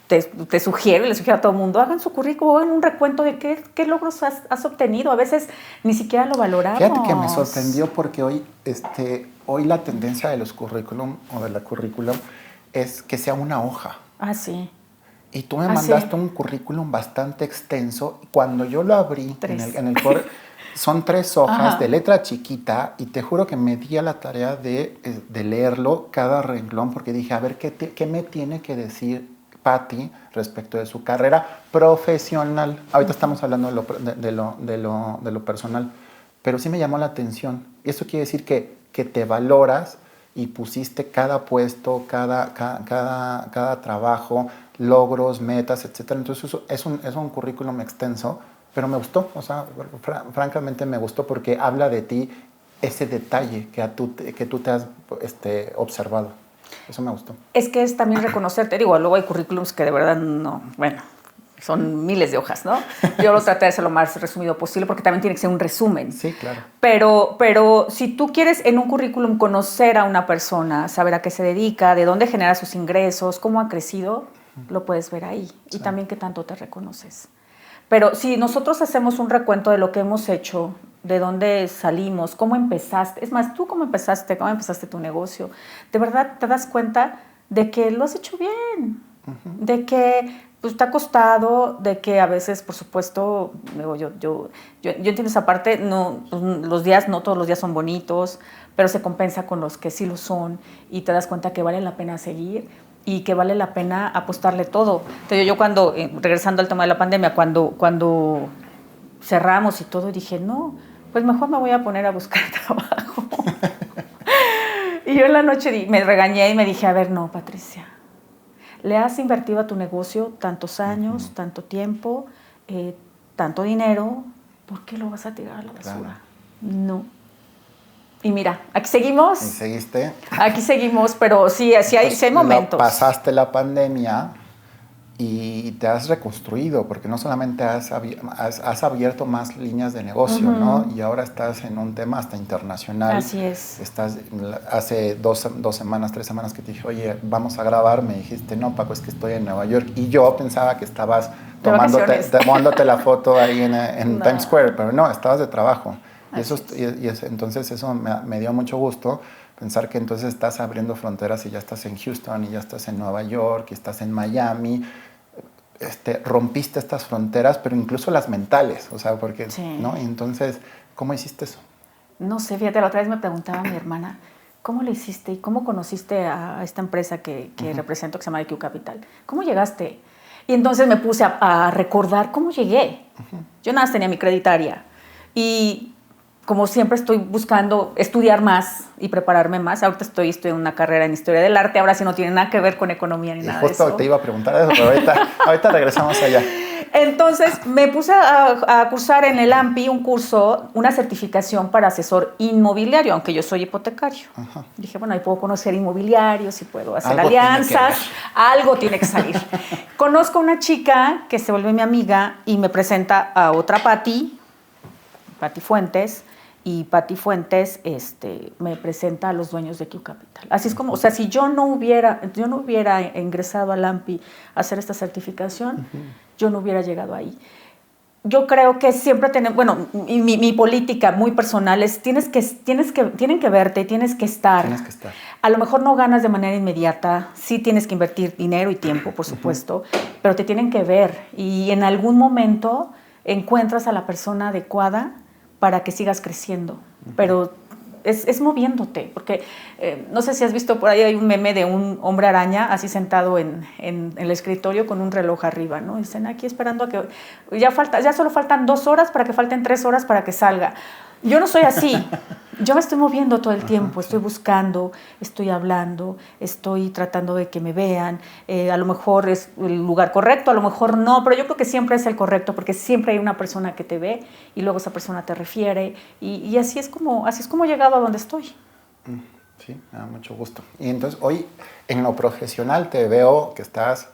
te sugiero, y le sugiero a todo el mundo, hagan su currículum, hagan un recuento de qué logros has obtenido. A veces ni siquiera lo valoramos. Fíjate que me sorprendió porque hoy la tendencia de los currículum o de la currículum es que sea una hoja. Ah, sí. Y tú me mandaste un currículum bastante extenso. Cuando yo lo abrí en el son 3 hojas de letra chiquita, y te juro que me di a la tarea de leerlo cada renglón, porque dije, a ver, ¿qué me tiene que decir Pati respecto de su carrera profesional? Ahorita estamos hablando de lo personal, pero sí me llamó la atención. Y eso quiere decir que te valoras y pusiste cada puesto, cada trabajo, logros, metas, etc. Entonces es un currículum extenso, pero me gustó. O sea, francamente me gustó porque habla de ti, ese detalle que tú te has observado. Eso me gustó. Es que es también reconocerte. Digo, luego hay currículums que de verdad no, bueno, son miles de hojas, ¿no? Yo lo traté de hacer lo más resumido posible porque también tiene que ser un resumen. Sí, claro. Pero si tú quieres en un currículum conocer a una persona, saber a qué se dedica, de dónde genera sus ingresos, cómo ha crecido, lo puedes ver ahí. Sí. Y también qué tanto te reconoces. Pero si nosotros hacemos un recuento de lo que hemos hecho, de dónde salimos, cómo empezaste, es más, tú cómo empezaste tu negocio, de verdad te das cuenta de que lo has hecho bien, de que pues, te ha costado, de que a veces, por supuesto, yo entiendo esa parte, no, pues, no todos los días son bonitos, pero se compensa con los que sí lo son, y te das cuenta que vale la pena seguir y que vale la pena apostarle todo. Entonces, yo cuando, regresando al tema de la pandemia, cuando cerramos y todo, dije, no, pues mejor me voy a poner a buscar trabajo. Y yo en la noche me regañé y me dije, a ver, no, Patricia, le has invertido a tu negocio tantos años, tanto tiempo, tanto dinero, ¿por qué lo vas a tirar a la basura? Claro. No. Y mira, aquí seguimos. ¿Y seguiste? Aquí seguimos, pero sí hay momentos. Pasaste la pandemia y te has reconstruido, porque no solamente has abierto más líneas de negocio, ¿no? Y ahora estás en un tema hasta internacional. Así es. Hace 3 semanas que te dije, oye, vamos a grabar, me dijiste, no, Paco, es que estoy en Nueva York. Y yo pensaba que estabas tomándote la foto ahí en No. Times Square, pero no, estabas de trabajo. Entonces eso me dio mucho gusto, pensar que entonces estás abriendo fronteras y ya estás en Houston, y ya estás en Nueva York, y estás en Miami. Rompiste estas fronteras, pero incluso las mentales, o sea, porque, sí. ¿no? Y entonces, ¿cómo hiciste eso? No sé, fíjate, la otra vez me preguntaba mi hermana, ¿cómo le hiciste y cómo conociste a esta empresa que represento, que se llama IQ Capital? ¿Cómo llegaste? Y entonces me puse a recordar cómo llegué. Yo nada más tenía mi creditaria y como siempre estoy buscando estudiar más y prepararme más. Ahorita estoy estudiando una carrera en Historia del Arte, ahora sí no tiene nada que ver con economía ni nada de eso. Justo te iba a preguntar eso, pero ahorita regresamos allá. Entonces me puse a cursar en el AMPI un curso, una certificación para asesor inmobiliario, aunque yo soy hipotecario. Ajá. Dije, bueno, ahí puedo conocer inmobiliarios y puedo hacer alianzas, algo tiene que salir. Conozco a una chica que se vuelve mi amiga y me presenta a otra Pati Fuentes, y Pati Fuentes me presenta a los dueños de IQ Capital. Así es como, o sea, si yo no hubiera ingresado al AMPI a hacer esta certificación, yo no hubiera llegado ahí. Yo creo que siempre tenemos, bueno, mi política muy personal es tienen que verte, tienes que estar. A lo mejor no ganas de manera inmediata, sí tienes que invertir dinero y tiempo, por supuesto, pero te tienen que ver y en algún momento encuentras a la persona adecuada para que sigas creciendo, pero es moviéndote, porque no sé si has visto por ahí hay un meme de un hombre araña así sentado en el escritorio con un reloj arriba, ¿no? Dicen aquí esperando a que ya solo faltan 2 horas para que falten 3 horas para que salga. Yo no soy así. Yo me estoy moviendo todo el tiempo, estoy buscando, estoy hablando, estoy tratando de que me vean. A lo mejor es el lugar correcto, a lo mejor no, pero yo creo que siempre es el correcto porque siempre hay una persona que te ve y luego esa persona te refiere y así es como he llegado a donde estoy. Sí, me da mucho gusto. Y entonces hoy en lo profesional te veo que estás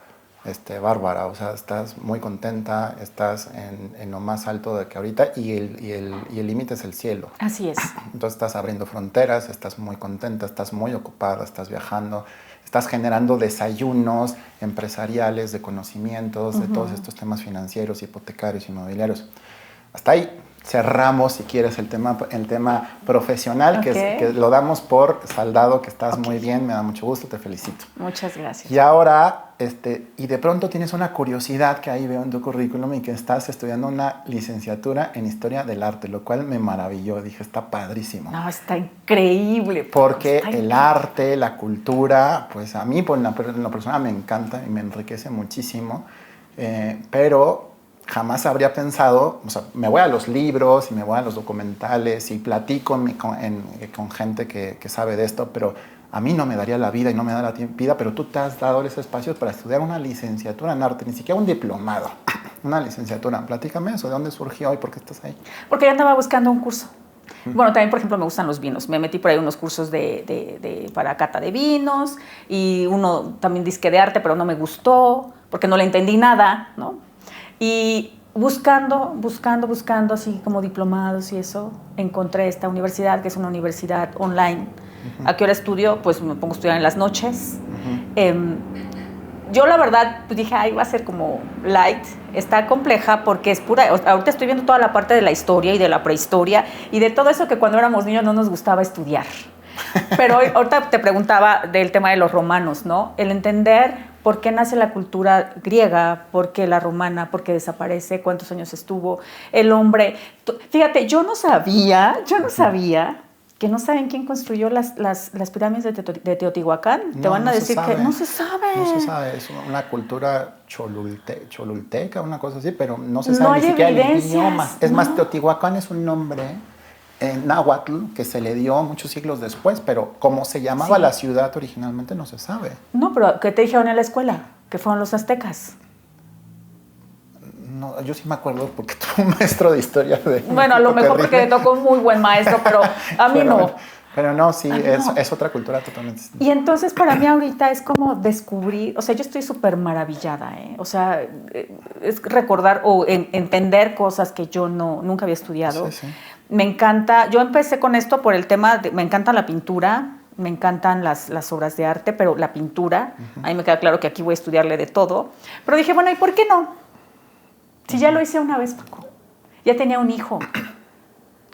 bárbara, o sea, estás muy contenta, estás en lo más alto de que ahorita y el límite es el cielo. Así es. Entonces estás abriendo fronteras, estás muy contenta, estás muy ocupada, estás viajando, estás generando desayunos empresariales de conocimientos, de todos estos temas financieros, hipotecarios, inmobiliarios. Hasta ahí cerramos, si quieres, el tema profesional, que lo damos por saldado, que estás muy bien, me da mucho gusto, te felicito. Muchas gracias. Y ahora, y de pronto tienes una curiosidad que ahí veo en tu currículum y que estás estudiando una licenciatura en Historia del Arte, lo cual me maravilló, dije, está padrísimo. No, está increíble. Porque el arte, la cultura, pues a mí en lo personal me encanta y me enriquece muchísimo, pero jamás habría pensado, o sea, me voy a los libros y me voy a los documentales y platico con gente que sabe de esto, pero a mí no me daría la vida y no me da la vida, pero tú te has dado ese espacio para estudiar una licenciatura en arte, ni siquiera un diplomado, una licenciatura. Platícame eso, ¿de dónde surgió y por qué estás ahí? Porque yo andaba buscando un curso. Bueno, también, por ejemplo, me gustan los vinos. Me metí por ahí unos cursos para cata de vinos y uno también disque de arte, pero no me gustó porque no le entendí nada, ¿no? Y buscando, así como diplomados y eso, encontré esta universidad, que es una universidad online. ¿A qué hora estudio? Pues me pongo a estudiar en las noches. Yo la verdad pues dije, va a ser como light, está compleja porque es pura, ahorita estoy viendo toda la parte de la historia y de la prehistoria y de todo eso que cuando éramos niños no nos gustaba estudiar. Pero ahorita te preguntaba del tema de los romanos, ¿no? El entender por qué nace la cultura griega, por qué la romana, por qué desaparece, cuántos años estuvo el hombre. Fíjate, yo no sabía que no saben quién construyó las pirámides de Teotihuacán. Te van a decir que no se sabe. No se sabe, es una cultura cholulteca, una cosa así, pero no se sabe ni siquiera el idioma. Es más, Teotihuacán es un nombre en náhuatl que se le dio muchos siglos después, pero cómo se llamaba la ciudad originalmente no se sabe. No, pero ¿qué te dijeron en la escuela? Que fueron los aztecas. No, yo sí me acuerdo porque tuve un maestro de historia de Bueno, a lo México mejor porque le terrible. tocó un muy buen maestro, pero a mí no. Pero no, sí, Ah, no. es otra cultura totalmente distinta. Y entonces para mí ahorita es como descubrir, o sea, yo estoy súper maravillada, ¿eh? O sea, es recordar o entender cosas que yo nunca había estudiado. Sí, sí. Me encanta, yo empecé con esto por el tema, me encanta la pintura, me encantan las obras de arte, pero la pintura, a mí me queda claro que aquí voy a estudiarle de todo. Pero dije, bueno, ¿y por qué no? Si ya lo hice una vez, Paco, ya tenía un hijo.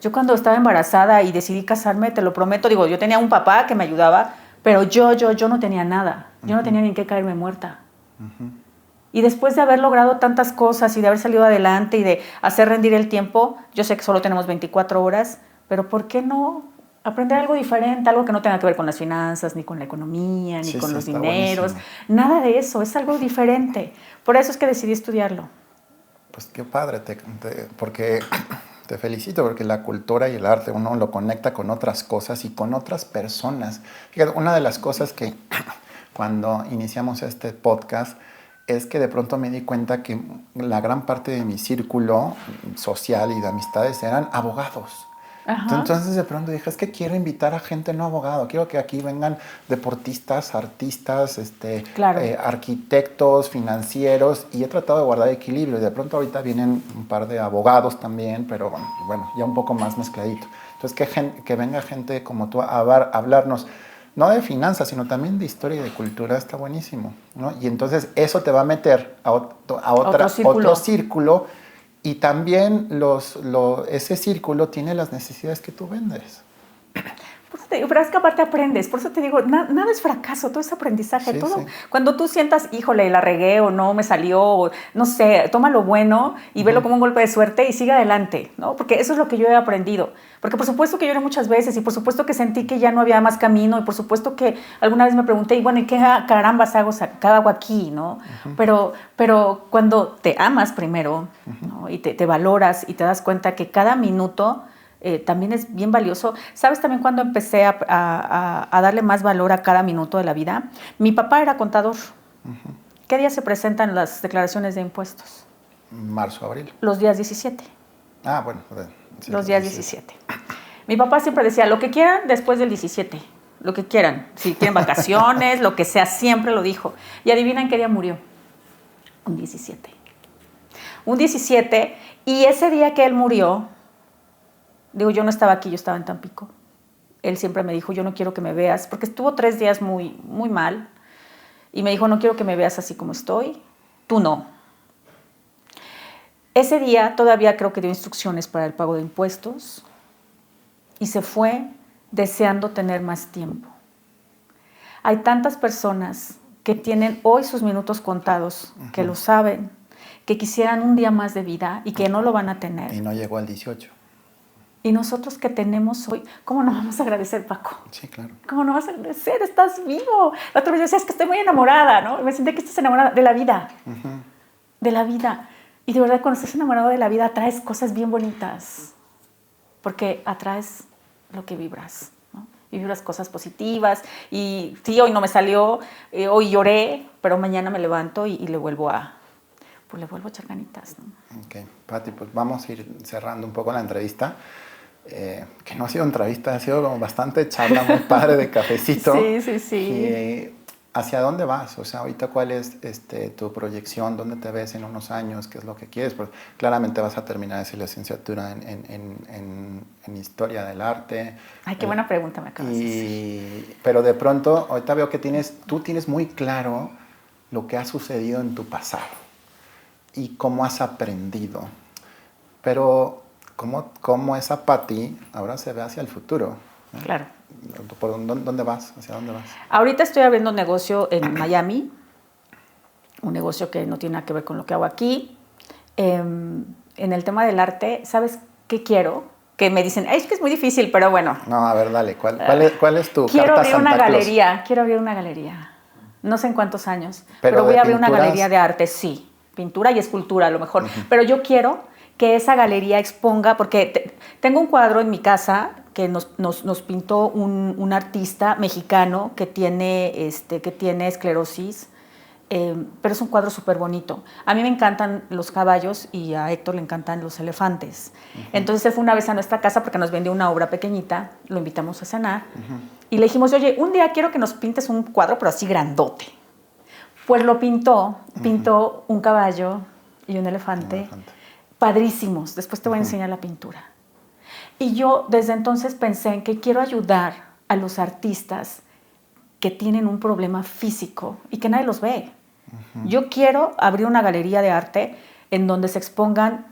Yo cuando estaba embarazada y decidí casarme, te lo prometo, digo, yo tenía un papá que me ayudaba, pero yo no tenía nada. Yo no tenía ni en qué caerme muerta. Y después de haber logrado tantas cosas y de haber salido adelante y de hacer rendir el tiempo, yo sé que solo tenemos 24 horas, pero ¿por qué no aprender algo diferente? Algo que no tenga que ver con las finanzas, ni con la economía, ni Sí, con sí, los está dineros. buenísimo. Nada de eso, es algo diferente. Por eso es que decidí estudiarlo. Pues qué padre, porque te felicito, porque la cultura y el arte uno lo conecta con otras cosas y con otras personas. Fíjate, una de las cosas que cuando iniciamos este podcast es que de pronto me di cuenta que la gran parte de mi círculo social y de amistades eran abogados. Ajá. Entonces de pronto dije, es que quiero invitar a gente no abogado, quiero que aquí vengan deportistas, artistas, Claro. arquitectos, financieros, y he tratado de guardar equilibrio. Y de pronto ahorita vienen un par de abogados también, pero bueno, ya un poco más mezcladito. Entonces que venga gente como tú a hablarnos, no de finanzas, sino también de historia y de cultura, está buenísimo, ¿no? Y entonces eso te va a meter a otro círculo. Y también ese círculo tiene las necesidades que tú vendes. Por eso te digo, pero es que aparte aprendes, por eso te digo, nada es fracaso, todo es aprendizaje, Sí, todo. sí. Cuando tú sientas, híjole, la regué o no me salió, o no sé, toma lo bueno y velo como un golpe de suerte y sigue adelante, ¿no? Porque eso es lo que yo he aprendido. Porque por supuesto que lloré muchas veces y por supuesto que sentí que ya no había más camino y por supuesto que alguna vez me pregunté, y bueno, ¿y qué carambas qué hago aquí, no? Pero cuando te amas primero, ¿no? Y te valoras y te das cuenta que cada minuto también es bien valioso. ¿Sabes también cuando empecé a darle más valor a cada minuto de la vida? Mi papá era contador. ¿Qué día se presentan las declaraciones de impuestos? Marzo, abril. Los días 17. Ah, bueno. Sí, Los días 17. Mi papá siempre decía, lo que quieran después del 17. Lo que quieran. Si quieren vacaciones, lo que sea, siempre lo dijo. Y adivinen qué día murió. Un 17. Un 17. Y ese día que él murió, digo, yo no estaba aquí, yo estaba en Tampico. Él siempre me dijo, yo no quiero que me veas, porque estuvo 3 días muy, muy mal. Y me dijo, no quiero que me veas así como estoy. Tú no. Ese día todavía creo que dio instrucciones para el pago de impuestos y se fue deseando tener más tiempo. Hay tantas personas que tienen hoy sus minutos contados, que lo saben, que quisieran un día más de vida y que no lo van a tener. Y no llegó al 18. Y nosotros que tenemos hoy, ¿cómo no vamos a agradecer, Paco? Sí, claro. ¿Cómo no vas a agradecer? Estás vivo. La otra vez decía, es que estoy muy enamorada, ¿no? Y me sentí que estás enamorada de la vida. De la vida. Y de verdad, cuando estás enamorado de la vida, atraes cosas bien bonitas. Porque atraes lo que vibras, ¿no? Y vibras cosas positivas. Y sí, hoy no me salió, hoy lloré, pero mañana me levanto y le vuelvo a echar ganitas, ¿no? Ok, Pati, pues vamos a ir cerrando un poco la entrevista. Que no ha sido entrevista, ha sido como bastante charla muy padre de cafecito. Sí. Y, ¿hacia dónde vas? O sea, ahorita, ¿cuál es tu proyección? ¿Dónde te ves en unos años? ¿Qué es lo que quieres? Pues claramente vas a terminar esa licenciatura en Historia del Arte. Ay, qué buena pregunta me acabas de hacer. Pero de pronto, ahorita veo que tú tienes muy claro lo que ha sucedido en tu pasado y cómo has aprendido. Pero ¿cómo esa Pati ahora se ve hacia el futuro? ¿No? Claro. ¿Dónde vas? ¿Hacia dónde vas? Ahorita estoy abriendo un negocio en Miami, un negocio que no tiene nada que ver con lo que hago aquí. En el tema del arte, ¿sabes qué quiero? Que me dicen, es que es muy difícil, pero bueno. No, a ver, dale, ¿cuál es tu Quiero carta abrir Santa una Claus? galería, quiero abrir una galería. No sé en cuántos años, Pero pero voy de a abrir una pinturas. galería de arte, sí. Pintura y escultura a lo mejor. Pero yo quiero que esa galería exponga, porque tengo un cuadro en mi casa que nos pintó un artista mexicano que tiene esclerosis pero es un cuadro súper bonito. A mí me encantan los caballos y a Héctor le encantan los elefantes. Entonces él fue una vez a nuestra casa porque nos vendió una obra pequeñita, lo invitamos a cenar y le dijimos, oye, un día quiero que nos pintes un cuadro, pero así grandote. Pues lo pintó un caballo y un elefante, padrísimos. Después te voy a enseñar la pintura. Y yo desde entonces pensé en que quiero ayudar a los artistas que tienen un problema físico y que nadie los ve. Yo quiero abrir una galería de arte en donde se expongan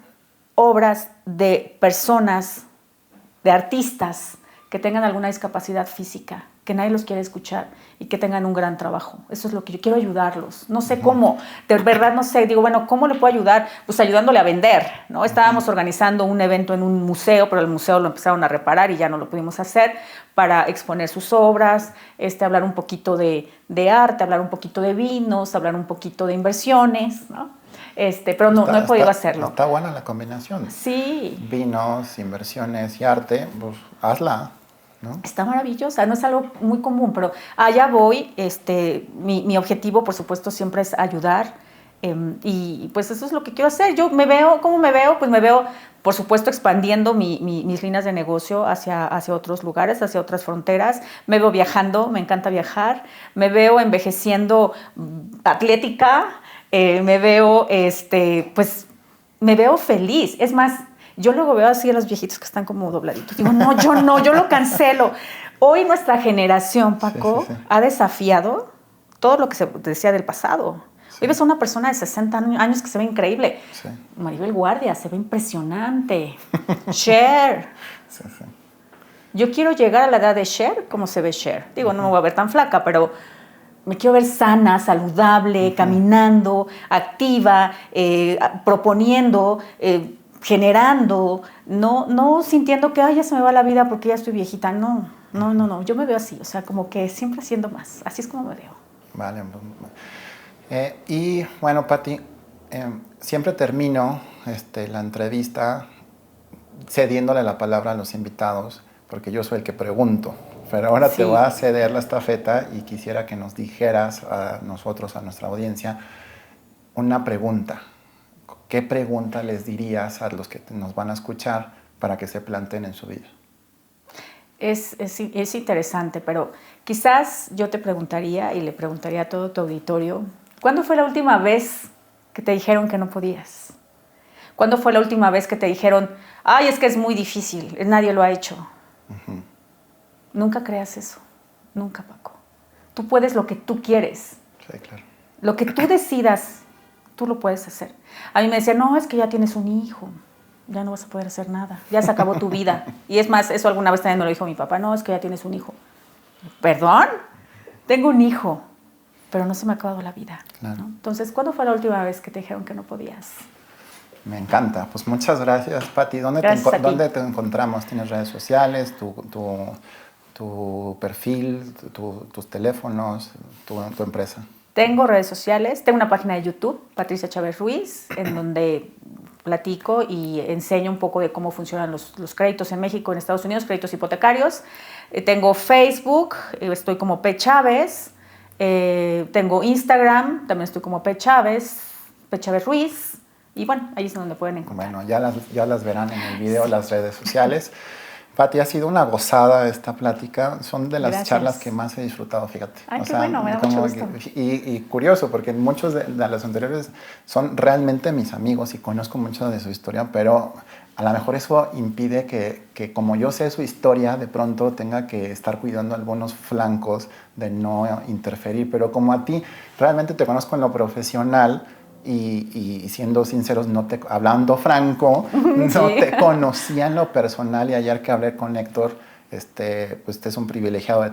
obras de personas, de artistas que tengan alguna discapacidad física, que nadie los quiere escuchar y que tengan un gran trabajo. Eso es lo que yo quiero, ayudarlos. No sé cómo, de verdad no sé. Digo, bueno, ¿cómo le puedo ayudar? Pues ayudándole a vender, ¿no? Estábamos organizando un evento en un museo, pero el museo lo empezaron a reparar y ya no lo pudimos hacer, para exponer sus obras, hablar un poquito de arte, hablar un poquito de vinos, hablar un poquito de inversiones, ¿no? Pero no he podido hacerlo. Está buena la combinación. Sí. Vinos, inversiones y arte, pues hazla, ¿no? Está maravillosa, no es algo muy común, pero allá voy. Mi objetivo, por supuesto, siempre es ayudar, y pues eso es lo que quiero hacer. Yo me veo, ¿cómo me veo? Pues me veo, por supuesto, expandiendo mis líneas de negocio hacia otros lugares, hacia otras fronteras. Me veo viajando, me encanta viajar. Me veo envejeciendo atlética. Me veo, pues, me veo feliz. Es más, yo luego veo así a los viejitos que están como dobladitos. Digo, no, yo lo cancelo. Hoy nuestra generación, Paco, sí. ha desafiado todo lo que se decía del pasado. Sí. Hoy ves a una persona de 60 años que se ve increíble. Sí. Maribel Guardia se ve impresionante. Cher. Sí. Yo quiero llegar a la edad de Cher como se ve Cher. Digo, no me voy a ver tan flaca, pero me quiero ver sana, saludable, caminando, activa, proponiendo, generando, no sintiendo que ya se me va la vida porque ya estoy viejita. No, yo me veo así, o sea, como que siempre haciendo más. Así es como me veo. Vale. Y bueno, Pati, siempre termino la entrevista cediéndole la palabra a los invitados, porque yo soy el que pregunto. Pero ahora sí, te voy a ceder la estafeta y quisiera que nos dijeras a nosotros, a nuestra audiencia, una pregunta. ¿Qué pregunta les dirías a los que nos van a escuchar para que se planteen en su vida? Es interesante, pero quizás yo te preguntaría y le preguntaría a todo tu auditorio, ¿cuándo fue la última vez que te dijeron que no podías? ¿Cuándo fue la última vez que te dijeron, ay, es que es muy difícil, nadie lo ha hecho? Nunca creas eso, nunca, Paco. Tú puedes lo que tú quieres. Sí, claro. Lo que tú decidas, tú lo puedes hacer. A mí me decían, no, es que ya tienes un hijo, ya no vas a poder hacer nada, ya se acabó tu vida. Y es más, eso alguna vez también me lo dijo mi papá, no, es que ya tienes un hijo. ¿Perdón? Tengo un hijo, pero no se me ha acabado la vida. Claro. ¿No? Entonces, ¿cuándo fue la última vez que te dijeron que no podías? Me encanta. Pues muchas gracias, Pati. ¿Dónde te encontramos? ¿Tienes redes sociales, tu perfil, tus teléfonos, tu empresa? Tengo redes sociales, tengo una página de YouTube, Patricia Chávez Ruiz, en donde platico y enseño un poco de cómo funcionan los créditos en México, en Estados Unidos, créditos hipotecarios. Tengo Facebook, estoy como P. Chávez. Tengo Instagram, también estoy como P. Chávez Ruiz. Y bueno, ahí es donde pueden encontrar. Bueno, ya las verán en el video, las redes sociales. Pati, ha sido una gozada esta plática. Son de las charlas que más he disfrutado, fíjate. Ay, qué bueno, me da mucho gusto. Y curioso, porque muchos de las anteriores son realmente mis amigos y conozco mucho de su historia, pero a lo mejor eso impide que como yo sé su historia, de pronto tenga que estar cuidando algunos flancos de no interferir. Pero como a ti realmente te conozco en lo profesional, y siendo sinceros, hablando franco, no te conocía en lo personal, y ayer que hablé con Héctor, pues es un privilegiado de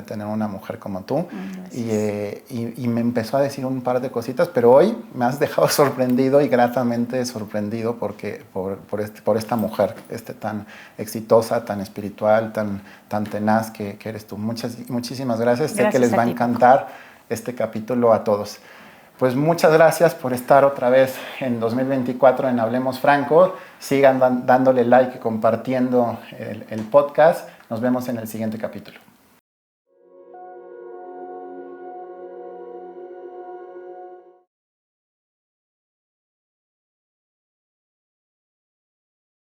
tener una mujer como tú, y me empezó a decir un par de cositas, pero hoy me has dejado sorprendido y gratamente sorprendido por esta mujer tan exitosa, tan espiritual, tan tenaz que eres tú. Muchísimas gracias. Sé que les va a encantar este capítulo a todos. Pues muchas gracias por estar otra vez en 2024 en Hablemos Franco. Sigan dándole like y compartiendo el podcast. Nos vemos en el siguiente capítulo.